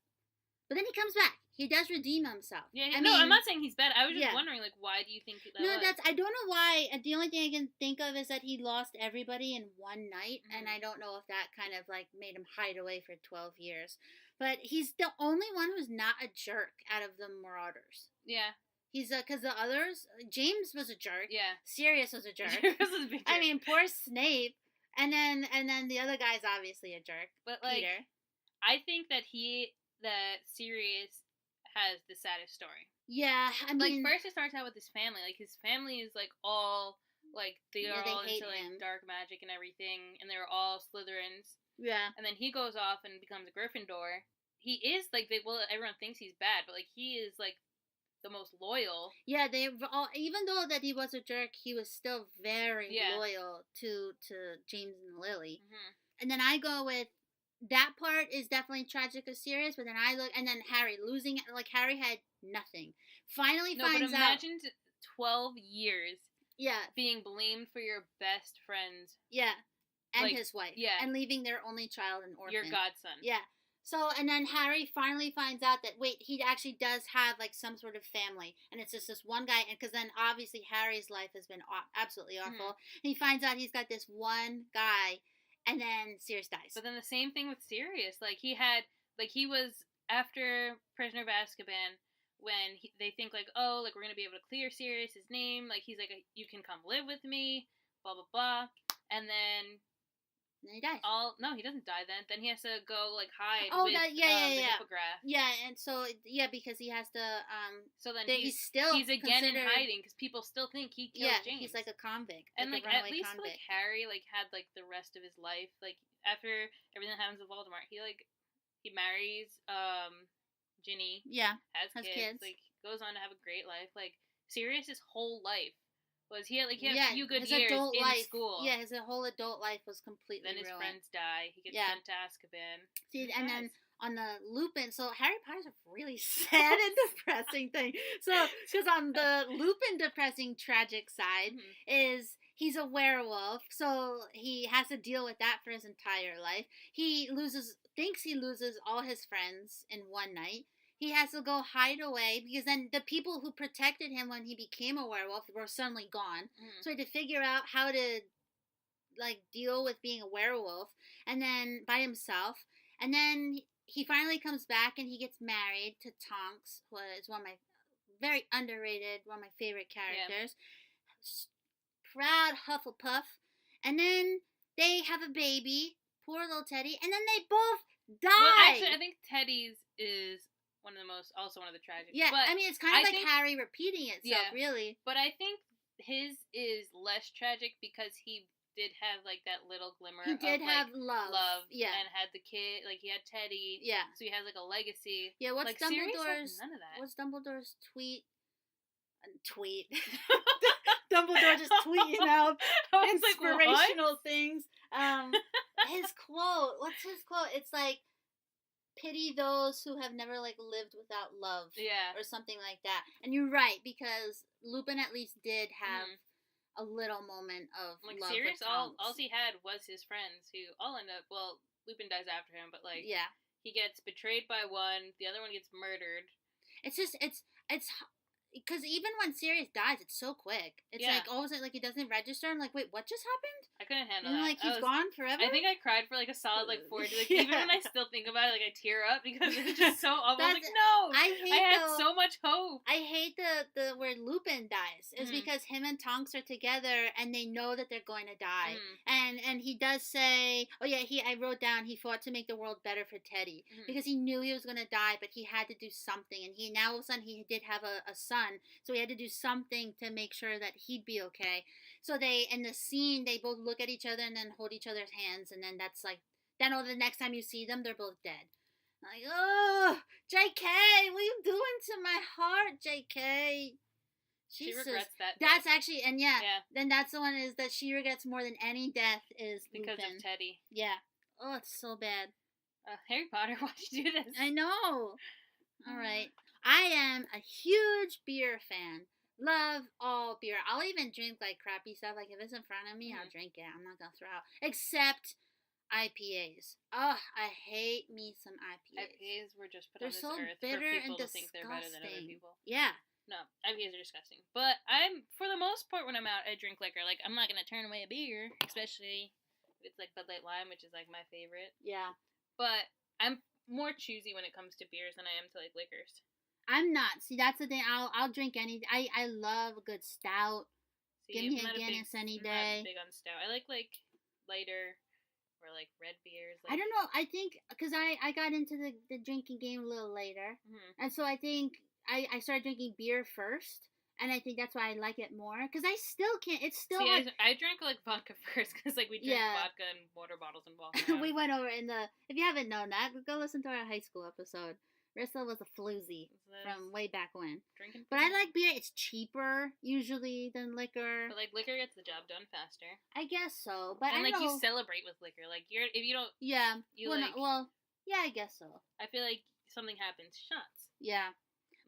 S2: But then he comes back. He does redeem himself.
S1: Yeah, I'm not saying he's bad. I was just wondering, like, why do you think that was?
S2: I don't know why. The only thing I can think of is that he lost everybody in one night, and I don't know if that kind of, like, made him hide away for 12 years. But he's the only one who's not a jerk out of the Marauders.
S1: Yeah.
S2: He's, because the others, James was a jerk.
S1: Yeah.
S2: Sirius was a jerk.
S1: Sirius was a big jerk.
S2: I mean, poor Snape. And then the other guy's obviously a jerk.
S1: But, like,
S2: Peter.
S1: I think that Sirius has the saddest story.
S2: Yeah, I mean,
S1: like first it starts out with his family. Like his family is like all like they are all into like dark magic and everything, and they're all Slytherins.
S2: Yeah,
S1: and then he goes off and becomes a Gryffindor. He is like everyone thinks he's bad, but like he is like the most loyal. Yeah,
S2: they all, even though that he was a jerk, he was still very loyal to James and Lily. And then I go with. That part is definitely tragic or serious, but then I look, and then Harry losing it, like Harry had nothing. Finally finds
S1: but imagine 12 years
S2: Yeah.
S1: Being blamed for your best friends.
S2: Yeah. And
S1: like,
S2: his wife.
S1: Yeah.
S2: And leaving their only child an orphan.
S1: Your godson.
S2: Yeah. So, and then Harry finally finds out that, wait, he actually does have, like, some sort of family. And it's just this one guy. And because then, obviously, Harry's life has been absolutely awful. And he finds out he's got this one guy. And then Sirius dies.
S1: But then the same thing with Sirius. Like, he was, after Prisoner of Azkaban, when they think, like, oh, like, we're going to be able to clear Sirius's name. Like, he's like, you can come live with me. Blah, blah, blah. And then
S2: he dies.
S1: No, he doesn't die then. Then he has to go, like, hide
S2: with
S1: the hippogriff.
S2: Yeah, and so, because he has to,
S1: so then
S2: he's
S1: again in hiding, because people still think he killed James.
S2: He's like a convict.
S1: And, like, at least, like, Harry, like, had, like, the rest of his life, like, after everything that happens with Voldemort, he marries, Ginny.
S2: Yeah.
S1: Has kids. Like, goes on to have a great life. Like, Sirius's whole life he had a few good years in school.
S2: Yeah, his whole adult life was completely ruined.
S1: Then his friends die. He gets sent to Azkaban.
S2: See, and then on the Lupin, so Harry Potter's a really sad and depressing thing. So, because on the Lupin depressing tragic side is he's a werewolf, so he has to deal with that for his entire life. He thinks he loses all his friends in one night. He has to go hide away because then the people who protected him when he became a werewolf were suddenly gone. So he had to figure out how to, like, deal with being a werewolf and then by himself. And then he finally comes back and he gets married to Tonks, who is one of my very underrated, one of my favorite characters. Yeah. Proud Hufflepuff. And then they have a baby, poor little Teddy, and then they both die.
S1: Well, actually, I think Teddy's is also one of the tragic.
S2: Yeah, but I mean, it's kind of like Harry repeating itself, really.
S1: But I think his is less tragic because he did have like that little glimmer.
S2: He did
S1: of,
S2: have
S1: like,
S2: love. Yeah.
S1: And had the kid, like he had Teddy.
S2: Yeah.
S1: So he has like a legacy.
S2: Yeah. What's
S1: like,
S2: Dumbledore's?
S1: None of that.
S2: What's Dumbledore's tweet? Dumbledore just tweeting out inspirational things. His quote. What's his quote? It's like, pity those who have never like lived without love.
S1: Yeah.
S2: Or something like that. And you're right, because Lupin at least did have a little moment of
S1: like
S2: love.
S1: Sirius, all he had was his friends who all end up. Well, Lupin dies after him, but like he gets betrayed by one. The other one gets murdered.
S2: It's just it's because even when Sirius dies, it's so quick. It's like all of a sudden, like it doesn't register. I'm like, wait, what just happened?
S1: I couldn't handle
S2: and
S1: that.
S2: Like he's gone forever.
S1: I think I cried for like a solid like 4 days. Like even when I still think about it, like I tear up because it's just so awful. I was like, no, I had so much hope.
S2: I hate the where Lupin dies. Is because him and Tonks are together and they know that they're going to die. And he does say, oh yeah, I wrote down he fought to make the world better for Teddy because he knew he was going to die, but he had to do something. And he now all of a sudden he did have a son, so he had to do something to make sure that he'd be okay. So they, in the scene, they both look at each other and then hold each other's hands, and then that's like, then the next time you see them, they're both dead. Like, oh, JK, what are you doing to my heart, JK?
S1: She regrets that.
S2: That's actually, and then that's the one is that she regrets more than any death is
S1: because
S2: Lupin.
S1: of Teddy.
S2: Yeah. Oh, it's so bad.
S1: Harry Potter, why'd you do this?
S2: I know. All right. I am a huge beer fan. Love all beer. I'll even drink like crappy stuff. Like if it's in front of me, I'll drink it. I'm not gonna throw out. Except IPAs. Oh, I hate me some IPAs.
S1: IPAs were just put
S2: on
S1: this
S2: so
S1: earth
S2: bitter
S1: for people
S2: and
S1: to think they're better than other people.
S2: Yeah.
S1: No, IPAs are disgusting. But for the most part, when I'm out, I drink liquor. Like, I'm not gonna turn away a beer, especially if it's like Bud Light Lime, which is like my favorite.
S2: Yeah.
S1: But I'm more choosy when it comes to beers than I am to like liquors.
S2: I'm not. See, that's the thing. I'll drink any. I love a good stout.
S1: See,
S2: Give me a Guinness any day.
S1: I'm not big on stout. I like lighter or like red beers.
S2: Like, I don't know. I think because I got into the drinking game a little later, and so I think I started drinking beer first. And I think that's why I like it more. Because I still can't. It's still.
S1: See, I drank like vodka first. Because like we drank vodka and water bottles and walked around.
S2: We went over in the. If you haven't known that, go listen to our high school episode. Rissa was a floozy from way back when.
S1: Drinking.
S2: But I like beer. It's cheaper usually than liquor.
S1: But like liquor gets the job done faster.
S2: I guess so. But
S1: and
S2: I
S1: like
S2: know.
S1: You celebrate with liquor. Like if you don't.
S2: Yeah.
S1: You
S2: yeah, I guess so.
S1: I feel like something happens. Shots.
S2: Yeah.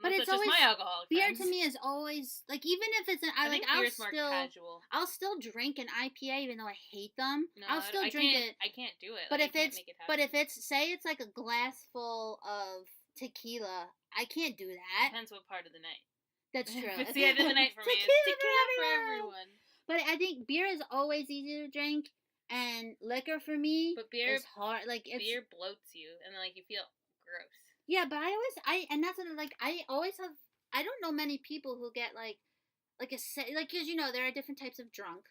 S2: But it's
S1: always
S2: just
S1: my alcoholic
S2: beer
S1: friends.
S2: To me is always like even if it's an
S1: I think beer's more casual.
S2: I'll still drink an IPA even though I hate them.
S1: No,
S2: I'll still drink it.
S1: I can't do it.
S2: But
S1: like,
S2: if it's say it's like a glass full of tequila, I can't do that.
S1: Depends what part of the night.
S2: That's true.
S1: It's the end of the night for me. It's tequila for everyone.
S2: But I think beer is always easy to drink, and liquor for me is hard. Like
S1: beer bloats you, and then like you feel gross.
S2: Yeah, but and that's what I always have. I don't know many people who get like because there are different types of drunk.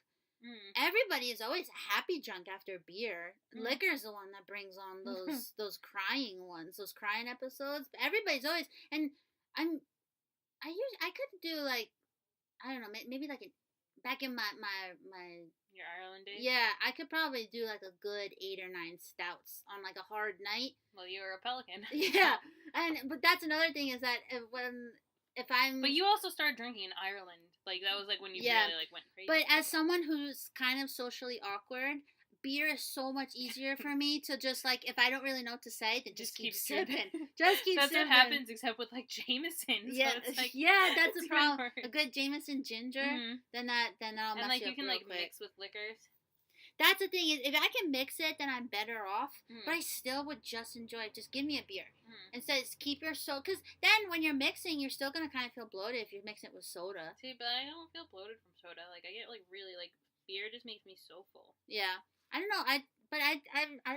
S2: Everybody is always happy drunk after beer. Liquor is the one that brings on those crying ones, those crying episodes. But everybody's always I could do like I don't know maybe like back in my
S1: your Ireland days.
S2: Yeah, I could probably do like a good 8 or 9 stouts on like a hard night.
S1: Well, you were a pelican.
S2: Yeah, but that's another thing is that if I'm.
S1: But you also started drinking in Ireland. Like that was like when you really like went crazy.
S2: But as someone who's kind of socially awkward, beer is so much easier for me to just like if I don't really know what to say, then just keep sipping. Just keep
S1: That's
S2: sipping.
S1: That's what happens, except with like Jameson.
S2: Yeah,
S1: so it's like,
S2: that's the problem. A good Jameson ginger, then I'll mess
S1: and like
S2: you
S1: you can
S2: like
S1: mix with liquors.
S2: That's the thing is if I can mix it, then I'm better off. But I still would just enjoy it. Just give me a beer. Instead, keep your soda. Because then when you're mixing, you're still gonna kind of feel bloated if you mix it with soda.
S1: See, but I don't feel bloated from soda. Like I get like really like beer just makes me so full.
S2: Yeah, I don't know. I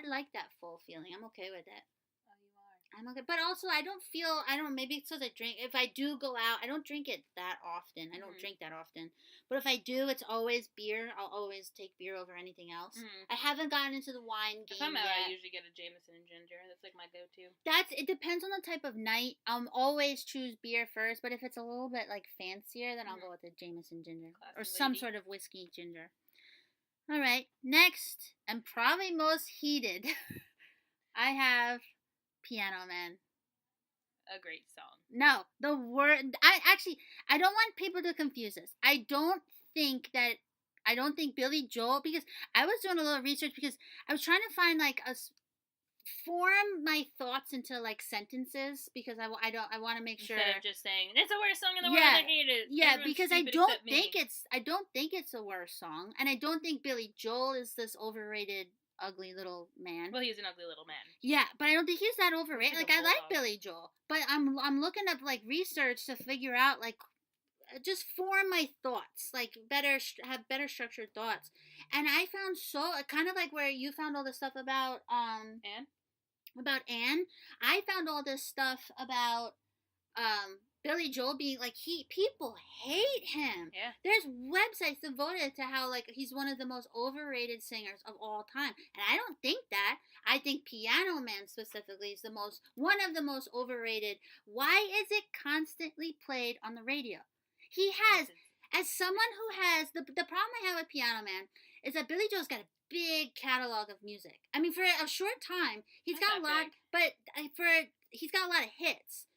S2: like that full feeling. I'm okay with it.
S1: Oh, you are.
S2: I'm okay, but also maybe it's because I drink. If I do go out, I don't drink it that often. I don't drink that often. But if I do, it's always beer. I'll always take beer over anything else. I haven't gotten into the wine game
S1: yet. If I'm out,
S2: yet.
S1: I usually get a Jameson and ginger. That's like my go-to.
S2: It depends on the type of night. Always choose beer first, but if it's a little bit like fancier, then I'll go with the Jameson ginger or some sort of whiskey ginger. All right. Next, and probably most heated, I have Piano Man.
S1: A great song.
S2: No, the word. I don't want people to confuse this. I don't think Billy Joel, because I was doing a little research because I was trying to find like form my thoughts into like sentences because I want to make sure
S1: instead of just saying it's the worst song in the world, I hate it.
S2: Yeah, because I don't think it's a worst song, and I don't think Billy Joel is this overrated ugly little man.
S1: Well, he's an ugly little man.
S2: Yeah, but I don't think he's that overrated. Like I like Billy Joel, but I'm looking up like research to figure out like just form my thoughts, like have better structured thoughts. And I found kind of like where you found all the stuff about
S1: Ann.
S2: Anne. I found all this stuff about Billy Joel being like people hate him.
S1: Yeah.
S2: There's websites devoted to how like he's one of the most overrated singers of all time. And I don't think that. I think Piano Man specifically is one of the most overrated. Why is it constantly played on the radio? He has, as someone who has the problem I have with Piano Man is that Billy Joel's got a big catalog of music. I mean, for a short time, he's got a lot, but he's got a lot of hits.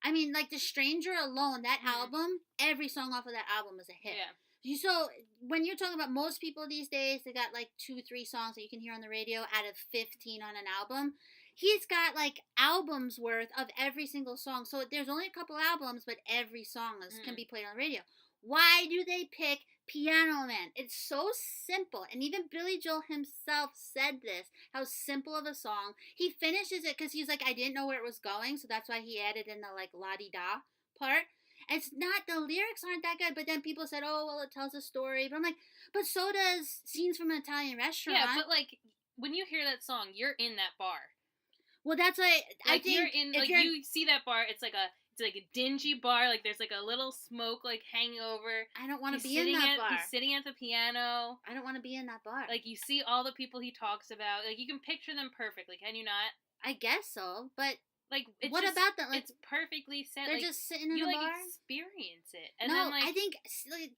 S2: I mean, like The Stranger alone, that album, every song off of that album is a hit. Yeah. So when you're talking about most people these days, they got like 2-3 songs that you can hear on the radio out of 15 on an album. He's got like albums worth of every single song. So there's only a couple albums, but every song can be played on the radio. Why do they pick Piano Man? It's so simple. And even Billy Joel himself said this, how simple of a song. He finishes it because he's like, I didn't know where it was going, so that's why he added in the like la-di-da part. It's not, the lyrics aren't that good, but then people said, oh, well, it tells a story. But I'm like, but so does Scenes from an Italian Restaurant.
S1: Yeah, but like, when you hear that song, you're in that bar.
S2: Well, that's why I think
S1: you're in, like, you see that bar, it's like a dingy bar, like there's like a little smoke like hanging over.
S2: I don't want to be in that bar.
S1: He's sitting at the piano.
S2: I don't want to be in that bar.
S1: Like, you see all the people he talks about. Like, you can picture them perfectly, can you not?
S2: I guess so, but
S1: like,
S2: what about them? Like,
S1: it's perfectly set.
S2: They're
S1: like,
S2: just sitting in the bar.
S1: You experience it, and
S2: no,
S1: then like
S2: I think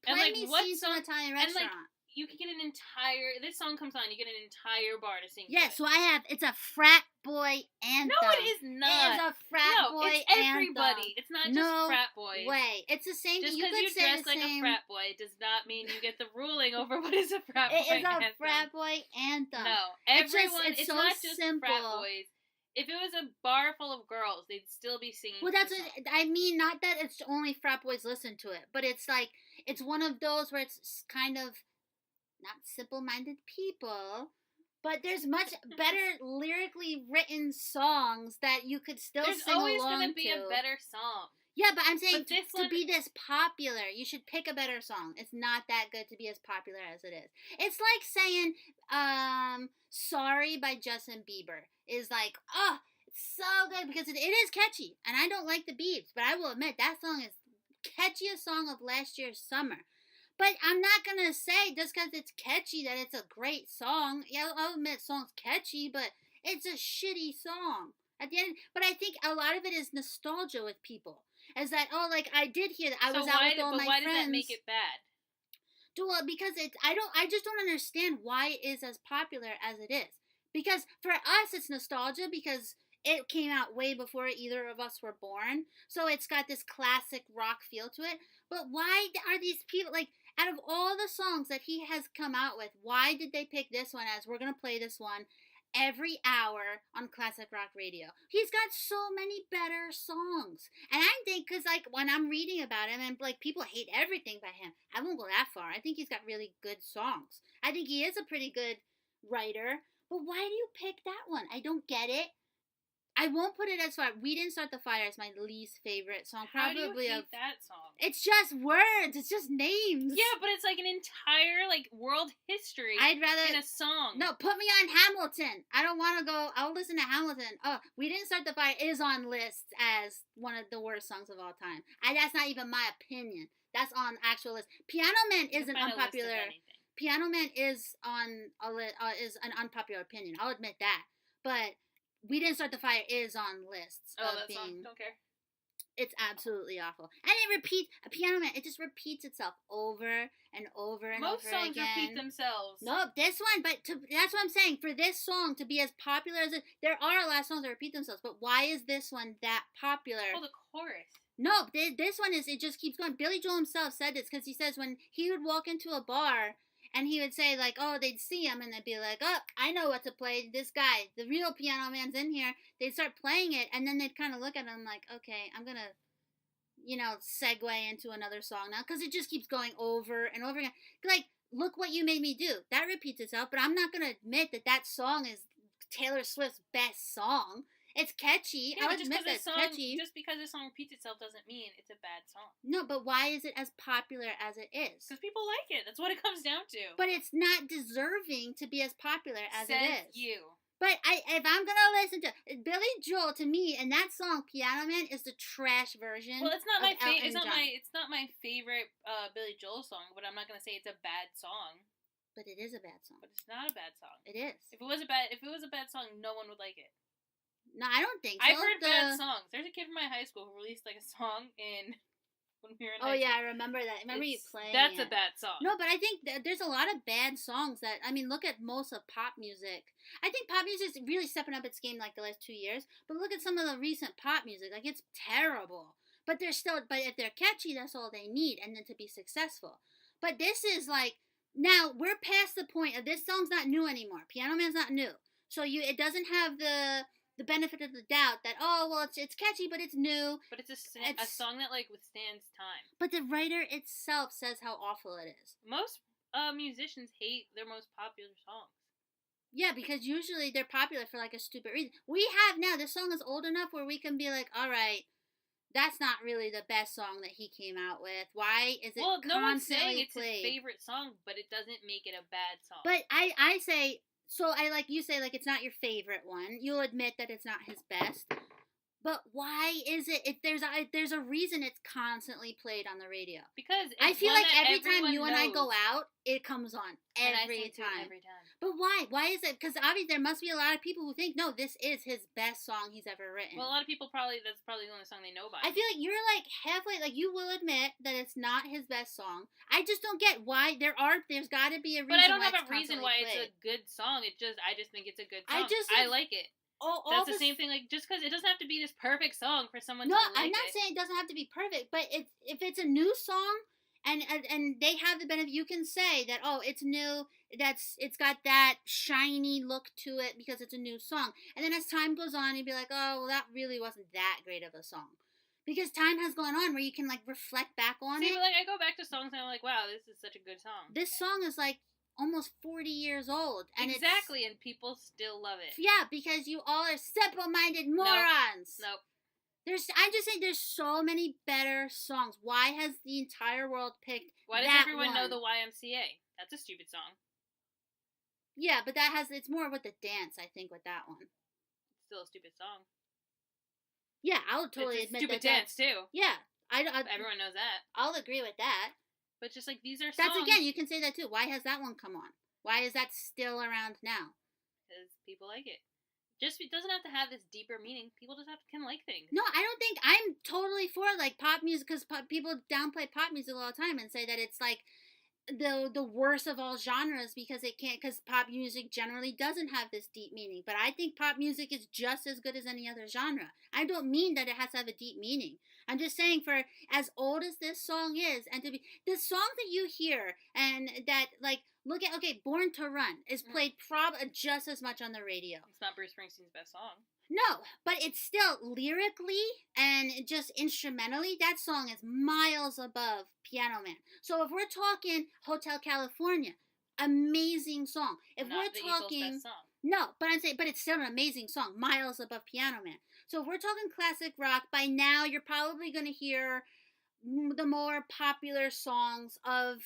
S2: play me Scenes from an Italian Restaurant.
S1: And, like, you can get an entire. This song comes on, you get an entire bar to sing.
S2: Yeah, so I have. It's a frat boy anthem.
S1: No, it is not.
S2: It is a frat boy
S1: it's everybody.
S2: Anthem.
S1: It's not just frat boys.
S2: Way. It's the same.
S1: Just because you dress like a frat boy does not mean you get the ruling over what is a frat boy anthem.
S2: It is a frat boy anthem.
S1: No, everyone. It's
S2: so
S1: not just
S2: simple.
S1: frat boys. If it was a bar full of girls, they'd still be singing.
S2: Well, that's what I mean. Not that it's only frat boys listen to it, but it's like it's one of those where it's kind of not simple-minded people, but there's much better lyrically written songs that you could still sing along to.
S1: There's always going to be a better song.
S2: Yeah, but I'm saying to be this popular, you should pick a better song. It's not that good to be as popular as it is. It's like saying, Sorry by Justin Bieber is like, oh, it's so good because it is catchy. And I don't like the Biebs, but I will admit that song is the catchiest song of last year's summer. But I'm not going to say just because it's catchy that it's a great song. Yeah, I'll admit song's catchy, but it's a shitty song. At the end, but I think a lot of it is nostalgia with people. Is that, oh, like, I did hear that. I was out with all my friends.
S1: Why does that make it bad?
S2: Well, because I just don't understand why it is as popular as it is. Because for us, it's nostalgia because it came out way before either of us were born. So it's got this classic rock feel to it. But why are these people, like, out of all the songs that he has come out with, why did they pick this one as we're going to play this one every hour on classic rock radio? He's got so many better songs. And I think, because, like, when I'm reading about him, and, like, people hate everything by him, I won't go that far. I think he's got really good songs. I think he is a pretty good writer. But why do you pick that one? I don't get it. I won't put it as far. We Didn't Start the Fire is my least favorite song.
S1: How do you hate that song?
S2: It's just words. It's just names.
S1: Yeah, but it's like an entire like world history.
S2: I'd rather
S1: in a song.
S2: No, put me on Hamilton. I don't want to go. I'll listen to Hamilton. Oh, We Didn't Start the Fire is on lists as one of the worst songs of all time. That's not even my opinion. That's on actual list. Piano Man is an unpopular. Piano Man is on is an unpopular opinion. I'll admit that, but We Didn't Start the Fire is on lists.
S1: Oh, that song. Don't care.
S2: It's absolutely awful. And it repeats, a Piano Man, it just repeats itself over and over and
S1: Most
S2: over again.
S1: Most songs repeat themselves.
S2: No, this one, that's what I'm saying. For this song to be as popular as it, there are a lot of songs that repeat themselves, but why is this one that popular?
S1: Oh, the chorus.
S2: No, this one is, it just keeps going. Billy Joel himself said this because he says when he would walk into a bar and he would say, like, oh, they'd see him and they'd be like, oh, I know what to play. This guy, the real Piano Man's in here. They'd start playing it and then they'd kind of look at him like, okay, I'm going to, segue into another song now because it just keeps going over and over again. Like, look what you made me do. That repeats itself, but I'm not going to admit that song is Taylor Swift's best song. It's catchy.
S1: Yeah,
S2: I'll admit that it's catchy.
S1: Just because a song repeats itself doesn't mean it's a bad song.
S2: No, but why is it as popular as it is?
S1: Because people like it. That's what it comes down to.
S2: But it's not deserving to be as popular as it is.
S1: You.
S2: But if I'm gonna listen to Billy Joel, to me, and that song "Piano Man" is the trash version.
S1: Well, it's not my favorite.
S2: It's
S1: not my favorite Billy Joel song. But I'm not gonna say it's a bad song.
S2: But it is a bad song.
S1: But it's not a bad song.
S2: It is.
S1: If it was a bad song, no one would like it.
S2: No, I don't think so.
S1: I've heard bad songs. There's a kid from my high school who released like a song when we were in high school.
S2: Oh yeah, I remember that. Remember you playing
S1: That's a bad song.
S2: No, but I think there's a lot of bad songs that, I mean, look at most of pop music. I think pop music is really stepping up its game like the last 2 years. But look at some of the recent pop music. Like, it's terrible. But but if they're catchy, that's all they need, and then to be successful. But this is like, now we're past the point of this song's not new anymore. Piano Man's not new. So it doesn't have the benefit of the doubt that, oh, well, it's catchy, but it's new.
S1: But it's a song that, like, withstands time.
S2: But the writer itself says how awful it is.
S1: Most musicians hate their most popular songs.
S2: Yeah, because usually they're popular for, like, a stupid reason. This song is old enough where we can be like, all right, that's not really the best song that he came out with. Why is it constantly played? Well, no one's saying it's his
S1: favorite song, but it doesn't make it a bad song.
S2: But I say... So you say, like, it's not your favorite one. You'll admit that it's not his best. But why is it? If there's a reason it's constantly played on the radio.
S1: Because
S2: I feel like every time you and I go out, it comes on every time.
S1: Every time.
S2: But why? Why is it? Because obviously there must be a lot of people who think, no, this is his best song he's ever written.
S1: Well, a lot of people that's probably the only song they know by.
S2: I feel like you're like halfway. Like, you will admit that it's not his best song. I just don't get why there's got to be a reason.
S1: But I don't have a reason why it's a good song. I just think it's a good song. I like it. That's the same thing. Like, just because it doesn't have to be this perfect song for someone to like it.
S2: No, I'm not saying it doesn't have to be perfect, but if it's a new song and they have the benefit, you can say that, oh, it's new. It's got that shiny look to it because it's a new song. And then as time goes on, you'd be like, oh, well, that really wasn't that great of a song. Because time has gone on where you can, like, reflect back on it.
S1: But, like, I go back to songs and I'm like, wow, this is such a good song.
S2: This song is, like, almost 40 years old. And
S1: exactly, and people still love it.
S2: Yeah, because you all are simple-minded morons.
S1: Nope.
S2: I'm just saying there's so many better songs. Why has the entire world picked
S1: Why does everyone know the YMCA? That's a stupid song.
S2: Yeah, but it's more with the dance, I think, with that one.
S1: It's still a stupid song.
S2: Yeah, I'll totally admit that.
S1: Stupid dance, too.
S2: Yeah.
S1: Everyone knows that.
S2: I'll agree with that.
S1: But just like, these are songs.
S2: That's, again, you can say that too. Why has that one come on? Why is that still around now?
S1: Because people like it. It doesn't have to have this deeper meaning. People just can like things.
S2: No, I don't think I'm totally for, like, pop music, because people downplay pop music all the time and say that it's like the worst of all genres because pop music generally doesn't have this deep meaning. But I think pop music is just as good as any other genre. I don't mean that it has to have a deep meaning. I'm just saying, for as old as this song is, and to be the song that you hear and that, like, look at, okay, Born to Run is played just as much on the radio.
S1: It's not Bruce Springsteen's best song.
S2: No, but it's still lyrically and just instrumentally, that song is miles above Piano Man. So if we're talking Hotel California, amazing song. If
S1: not
S2: we're talking
S1: Eagles' best song.
S2: No, but I'm saying, but it's still an amazing song, miles above Piano Man. So if we're talking classic rock, by now you're probably going to hear the more popular songs of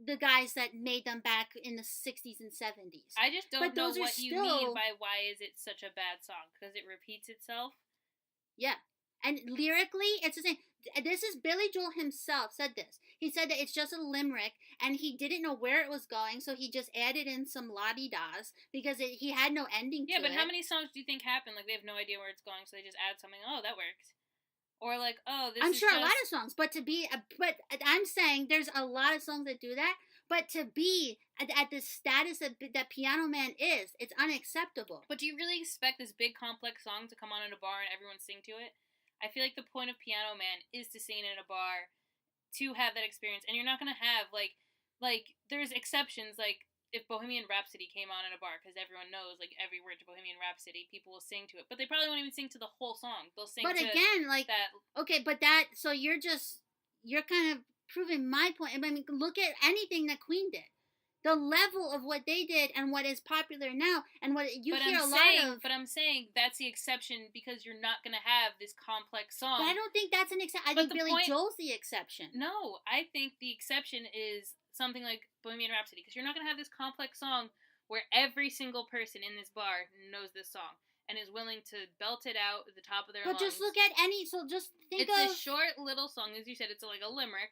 S2: the guys that made them back in the 60s and 70s.
S1: I just don't know what you mean by why is it such a bad song, because it repeats itself.
S2: Yeah. And lyrically, it's the same. This is Billy Joel himself said this. He said that it's just a limerick, and he didn't know where it was going, so he just added in some la-di-das, because he had no ending to it.
S1: Yeah, but how many songs do you think happen? Like, they have no idea where it's going, so they just add something, oh, that works. Or like, oh, this
S2: I'm
S1: is
S2: sure
S1: just...
S2: a lot of songs, but I'm saying there's a lot of songs that do that. But to be at the status that Piano Man is, it's unacceptable.
S1: But do you really expect this big complex song to come on in a bar and everyone sing to it? I feel like the point of Piano Man is to sing in a bar, to have that experience, and you're not gonna have like there's exceptions, like if Bohemian Rhapsody came on in a bar, because everyone knows like every word to Bohemian Rhapsody, people will sing to it, but they probably won't even sing to the whole song. They'll sing. But to
S2: again, like
S1: that.
S2: Okay, but so you're kind of proving my point. I mean, look at anything that Queen did. The level of what they did and what is popular now, and what you hear a lot of.
S1: But I'm saying that's the exception, because you're not going to have this complex song.
S2: But I don't think that's an exception. I think Billy Joel's the exception.
S1: No, I think the exception is something like Bohemian Rhapsody, because you're not going to have this complex song where every single person in this bar knows this song and is willing to belt it out at the top of their lungs.
S2: But just look at just think
S1: it's a short little song, as you said. It's like a limerick,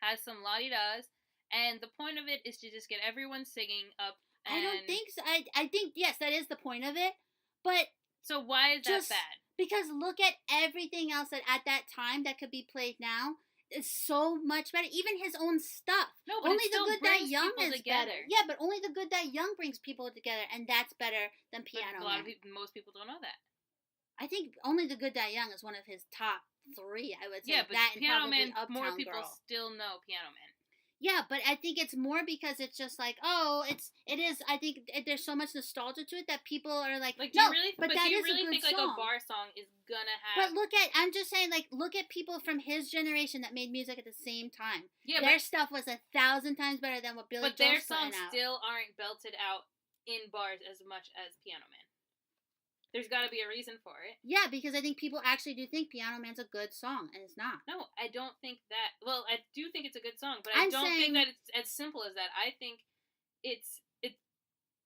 S1: has some la-di-das. And the point of it is to just get everyone singing up.
S2: I don't think so. I think, yes, that is the point of it. But
S1: so why is that bad?
S2: Because look at everything else that at that time that could be played now is so much better. Even his own stuff.
S1: No, but Only the Good Die Young is together.
S2: Better. Yeah, but Only the Good Die Young brings people together, and that's better than Piano Man.
S1: Most people don't know that.
S2: I think Only the Good Die Young is one of his top 3. I would say.
S1: Yeah, but
S2: that
S1: Piano
S2: and
S1: Man,
S2: Uptown
S1: more people
S2: Girl.
S1: still know Piano Man.
S2: Yeah, but I think it's more because it's just like, it is. I think there's so much nostalgia to it that people are like,
S1: do
S2: no,
S1: you really,
S2: but
S1: that
S2: do you
S1: is really
S2: a good
S1: think
S2: song.
S1: Like a bar song is gonna have?
S2: But I'm just saying, like, look at people from his generation that made music at the same time.
S1: Yeah,
S2: their stuff was 1,000 times better than what Billy Joel's putting out.
S1: But their songs still aren't belted out in bars as much as Piano Man. There's got to be a reason for it.
S2: Yeah, because I think people actually do think Piano Man's a good song, and it's not.
S1: No, I don't think that. Well, I do think it's a good song, but I don't think that it's as simple as that. I think it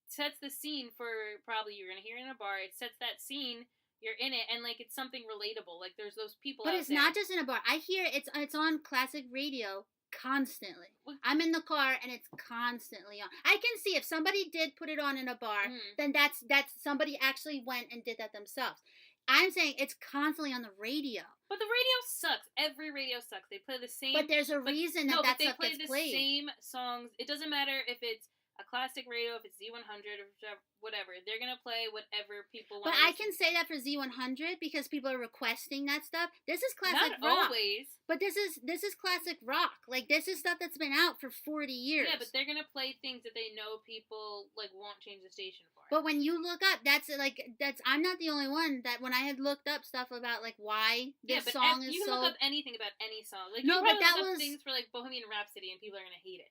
S1: sets the scene for probably you're going to hear it in a bar. It sets that scene. You're in it, and like it's something relatable. Like there's those people.
S2: But
S1: it's
S2: not just in a bar. I hear it's on classic radio constantly. I'm in the car and it's constantly on. I can see if somebody did put it on in a bar, then that's somebody actually went and did that themselves. I'm saying it's constantly on the radio.
S1: But the radio sucks. Every radio sucks. They play the same.
S2: But there's a reason that stuff gets played.
S1: They play the same songs. It doesn't matter if it's a classic radio, if it's Z100 or whatever. They're gonna play whatever people want.
S2: But I can say that for Z100 because people are requesting that stuff. This is classic rock.
S1: Not always.
S2: But this is classic rock. Like this is stuff that's been out for 40 years.
S1: Yeah, but they're gonna play things that they know people like won't change the station for.
S2: But when you look up, I'm not the only one that when I had looked up stuff about like why this song is so.
S1: You can look up anything about any song. Like
S2: no,
S1: you
S2: but that
S1: look
S2: was
S1: up things for like Bohemian Rhapsody, and people are gonna hate it.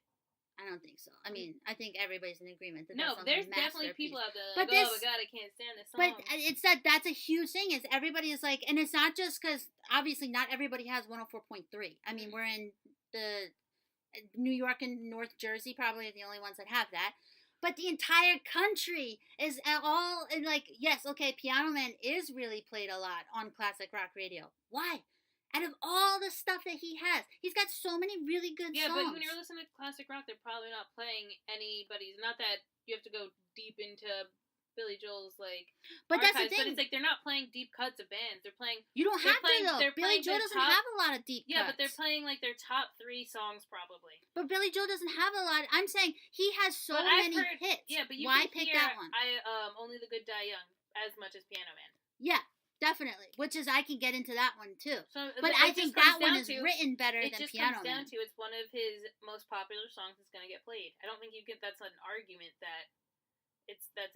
S2: I don't think so. I mean, I think everybody's in agreement that
S1: no,
S2: that
S1: there's definitely people out there like, oh my god, I can't stand this song.
S2: But it's that's a huge thing. Is everybody is like, and it's not just because obviously not everybody has 104.3. I mean, we're in the New York and North Jersey, probably the only ones that have that. But the entire country is all like, yes, okay, Piano Man is really played a lot on classic rock radio. Why? Out of all the stuff that he has, he's got so many really good songs.
S1: Yeah, but when you're listening to classic rock, they're probably not playing anybody's. Not that you have to go deep into Billy Joel's
S2: but
S1: archives,
S2: that's the thing.
S1: But it's like they're not playing deep cuts of bands. They're playing.
S2: You don't have to though. Billy Joel doesn't have a lot of deep cuts.
S1: Yeah, but they're playing like their top 3 songs probably.
S2: But Billy Joel doesn't have a lot. I'm saying he has so many hits.
S1: Yeah, but you
S2: why
S1: can
S2: pick
S1: hear,
S2: that one?
S1: Only the Good Die Young as much as Piano Man.
S2: Yeah. Definitely, which is I can get into that one too.
S1: So,
S2: but I think that one is written better than Piano Man.
S1: It just comes down to it's one of his most popular songs that's going to get played. I don't think that's an argument that it's bad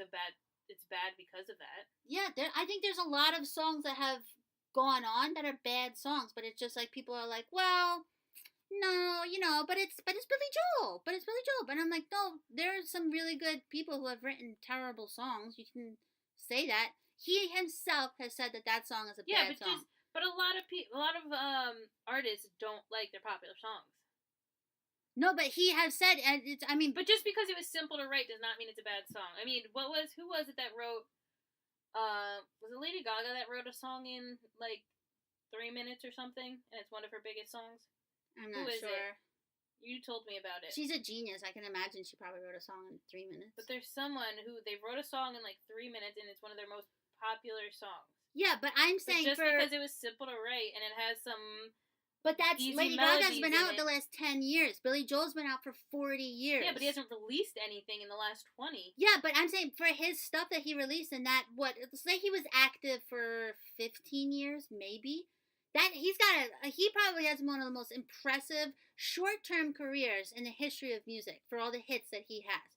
S1: because of that.
S2: Yeah, I think there's a lot of songs that have gone on that are bad songs, but it's just like people are like, well, no, but it's Billy Joel, but I'm like, no, there's some really good people who have written terrible songs. You can say that. He himself has said that song is a bad song.
S1: But a lot of artists don't like their popular songs.
S2: No, but he has said,
S1: But just because it was simple to write does not mean it's a bad song. I mean, who was it that wrote? Was it Lady Gaga that wrote a song in like 3 minutes or something, and it's one of her biggest songs?
S2: I'm not sure.
S1: You told me about it.
S2: She's a genius. I can imagine she probably wrote a song in 3 minutes.
S1: But there's someone who they wrote a song in like 3 minutes, and it's one of their most popular songs.
S2: Yeah, but I'm saying
S1: just because it was simple to write and it has some.
S2: But that's Lady Gaga's been out the last 10 years. Billy Joel's been out for 40 years.
S1: Yeah, but he hasn't released anything in the last 20.
S2: Yeah, but I'm saying for his stuff that he released and that, say he was active for 15 years, maybe. That he probably has one of the most impressive short-term careers in the history of music for all the hits that he has.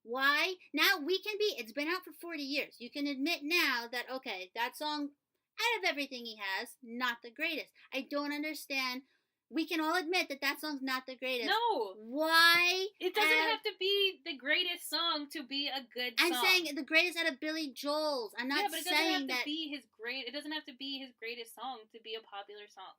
S2: Why? Now it's been out for 40 years. You can admit now that, okay, that song, out of everything he has, not the greatest. I don't understand. We can all admit that song's not the greatest.
S1: No.
S2: Why?
S1: It doesn't have to be the greatest song to be a good song.
S2: I'm saying the greatest out of Billy Joel's. I'm not saying that.
S1: It doesn't have to be his greatest song to be a popular song.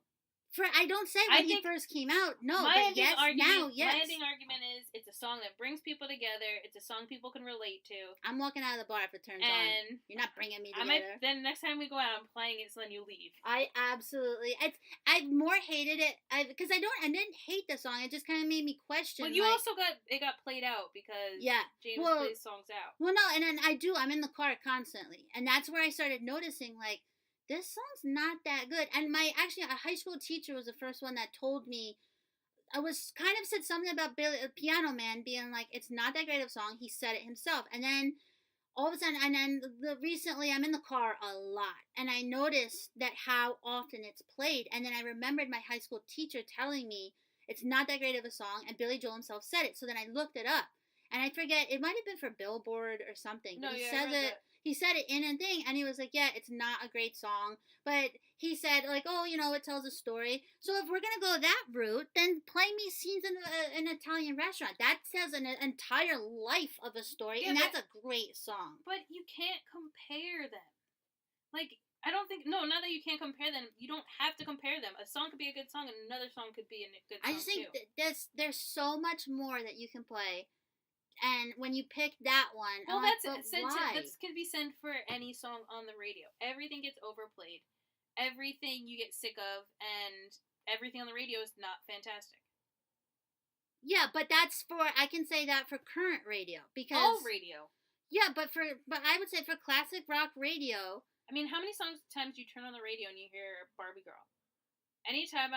S2: I don't say when he first came out. No, but yes, now, yes.
S1: My ending argument is it's a song that brings people together. It's a song people can relate to.
S2: I'm walking out of the bar if it turns on. You're not bringing me together.
S1: Then next time we go out, I'm playing it so then you leave.
S2: I absolutely. I've more hated it because I didn't hate the song. It just kind of made me question.
S1: Well, you also got played out because James plays songs out.
S2: Well, no, and then I'm in the car constantly, and that's where I started noticing this song's not that good. And a high school teacher was the first one that told me, said something about Piano Man being like, it's not that great of a song. He said it himself. And then all of a sudden, recently I'm in the car a lot. And I noticed that how often it's played. And then I remembered my high school teacher telling me it's not that great of a song. And Billy Joel himself said it. So then I looked it up. And I forget, it might have been for Billboard or something.
S1: No,
S2: he said it. He said it in a thing, and he was like, yeah, it's not a great song. But he said, it tells a story. So if we're going to go that route, then play me scenes in an Italian restaurant. That tells an entire life of a story, and that's a great song.
S1: But you can't compare them. I don't think, now that you can't compare them, you don't have to compare them. A song could be a good song, and another song could be a good song,
S2: I just think there's so much more that you can play. And when you pick that one,
S1: that can be sent for any song on the radio. Everything gets overplayed. Everything you get sick of, and everything on the radio is not fantastic.
S2: Yeah, but I can say that for current radio because
S1: all radio.
S2: Yeah, but I would say for classic rock radio.
S1: I mean, how many times do you turn on the radio and you hear Barbie Girl? Anytime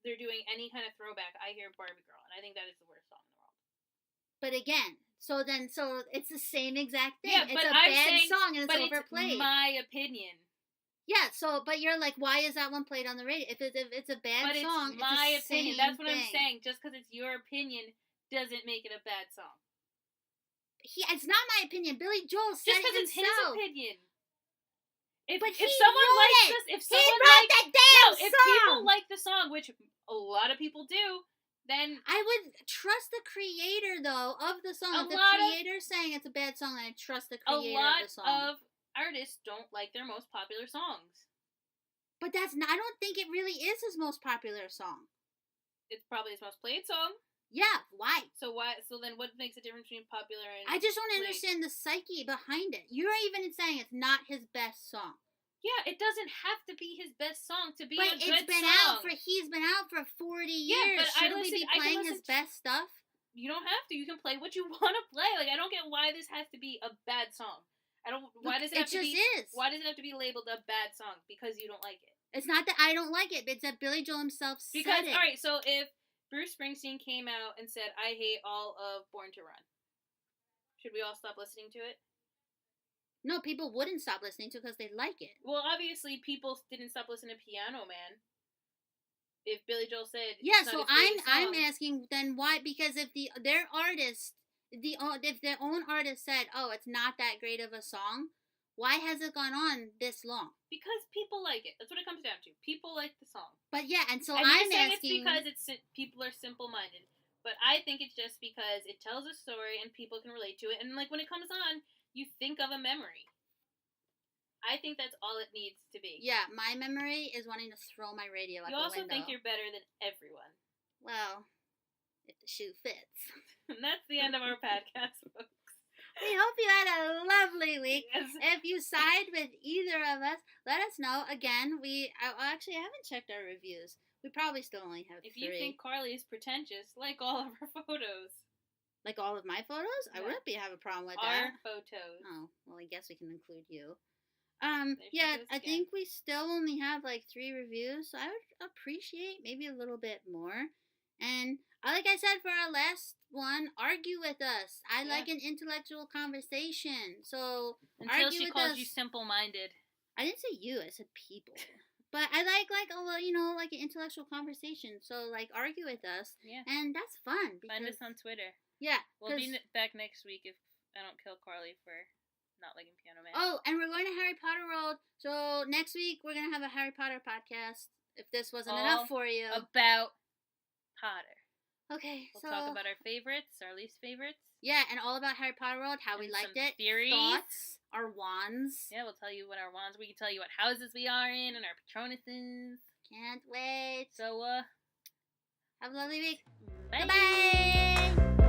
S1: they're doing any kind of throwback, I hear Barbie Girl, and I think that is the worst song.
S2: But again, so it's the same exact thing.
S1: Yeah,
S2: it's a bad song and it's overplayed.
S1: It's my opinion.
S2: Yeah, but you're like, why is that one played on the radio? If it's a bad song,
S1: it's my opinion. That's what I'm saying. Just because it's your opinion doesn't make it a bad song.
S2: It's not my opinion. Billy Joel said it himself.
S1: Just because it's his opinion. If people like the song, which a lot of people do, then
S2: I would trust the creator though of the song. If the creator's saying it's a bad song, then I trust the creator of the song.
S1: A lot of artists don't like their most popular songs.
S2: But I don't think it really is his most popular song.
S1: It's probably his most played song.
S2: Yeah, why?
S1: So then what makes the difference between popular and
S2: I just don't understand the psyche behind it. You're even saying it's not his best song.
S1: Yeah, it doesn't have to be his best song to be
S2: a good song. But he's been out for 40 years. Yeah, but shouldn't we be playing his best stuff?
S1: You don't have to. You can play what you want to play. I don't get why this has to be a bad song. Why does it have to be labeled a bad song because you don't like it?
S2: It's not that I don't like it, but it's that Billy Joel himself said it.
S1: Alright, so if Bruce Springsteen came out and said, I hate all of Born to Run, should we all stop listening to it?
S2: No, people wouldn't stop listening to it because they like it.
S1: Well, obviously, people didn't stop listening to Piano Man. If Billy Joel said,
S2: so I'm asking then why? Because if their own artist said, oh, it's not that great of a song, why has it gone on this long?
S1: Because people like it. That's what it comes down to. People like the song.
S2: But yeah, and so
S1: I'm
S2: asking.
S1: It's because people are simple-minded. But I think it's just because it tells a story and people can relate to it. And when it comes on, you think of a memory. I think that's all it needs to be.
S2: Yeah, my memory is wanting to throw my radio out the window.
S1: You also think you're better than everyone.
S2: Well, if the shoe fits.
S1: And that's the end of our podcast, folks.
S2: We hope you had a lovely week.
S1: Yes.
S2: If you side with either of us, let us know. Again, I haven't checked our reviews. We probably still only have 3.
S1: If you think Carly is pretentious, like all of her photos.
S2: Like all of my photos? Yeah. I wouldn't have a problem with
S1: our
S2: that.
S1: Our photos.
S2: Oh, well, I guess we can include you. Yeah, I think we still only have like 3 reviews, so I would appreciate maybe a little bit more. And like I said for our last one, argue with us. I like an intellectual conversation. So
S1: until
S2: argue
S1: she
S2: with
S1: calls
S2: us.
S1: you simple-minded.
S2: I didn't say you. I said people. But I like like an intellectual conversation. So like argue with us.
S1: Yeah.
S2: And that's fun.
S1: Find us on Twitter.
S2: Yeah.
S1: We'll be back next week if I don't kill Carly for not liking Piano Man.
S2: Oh, and we're going to Harry Potter World. So next week we're gonna have a Harry Potter podcast. If this wasn't enough for you.
S1: About Potter.
S2: Okay,
S1: we'll talk about our favorites, our least favorites.
S2: Yeah, and all about Harry Potter World, how we liked it,
S1: theories,
S2: thoughts, our wands.
S1: Yeah, we'll tell you what our wands. We can tell you what houses we are in and our Patronuses.
S2: Can't wait.
S1: So,
S2: have a lovely week.
S1: Bye.
S2: Bye.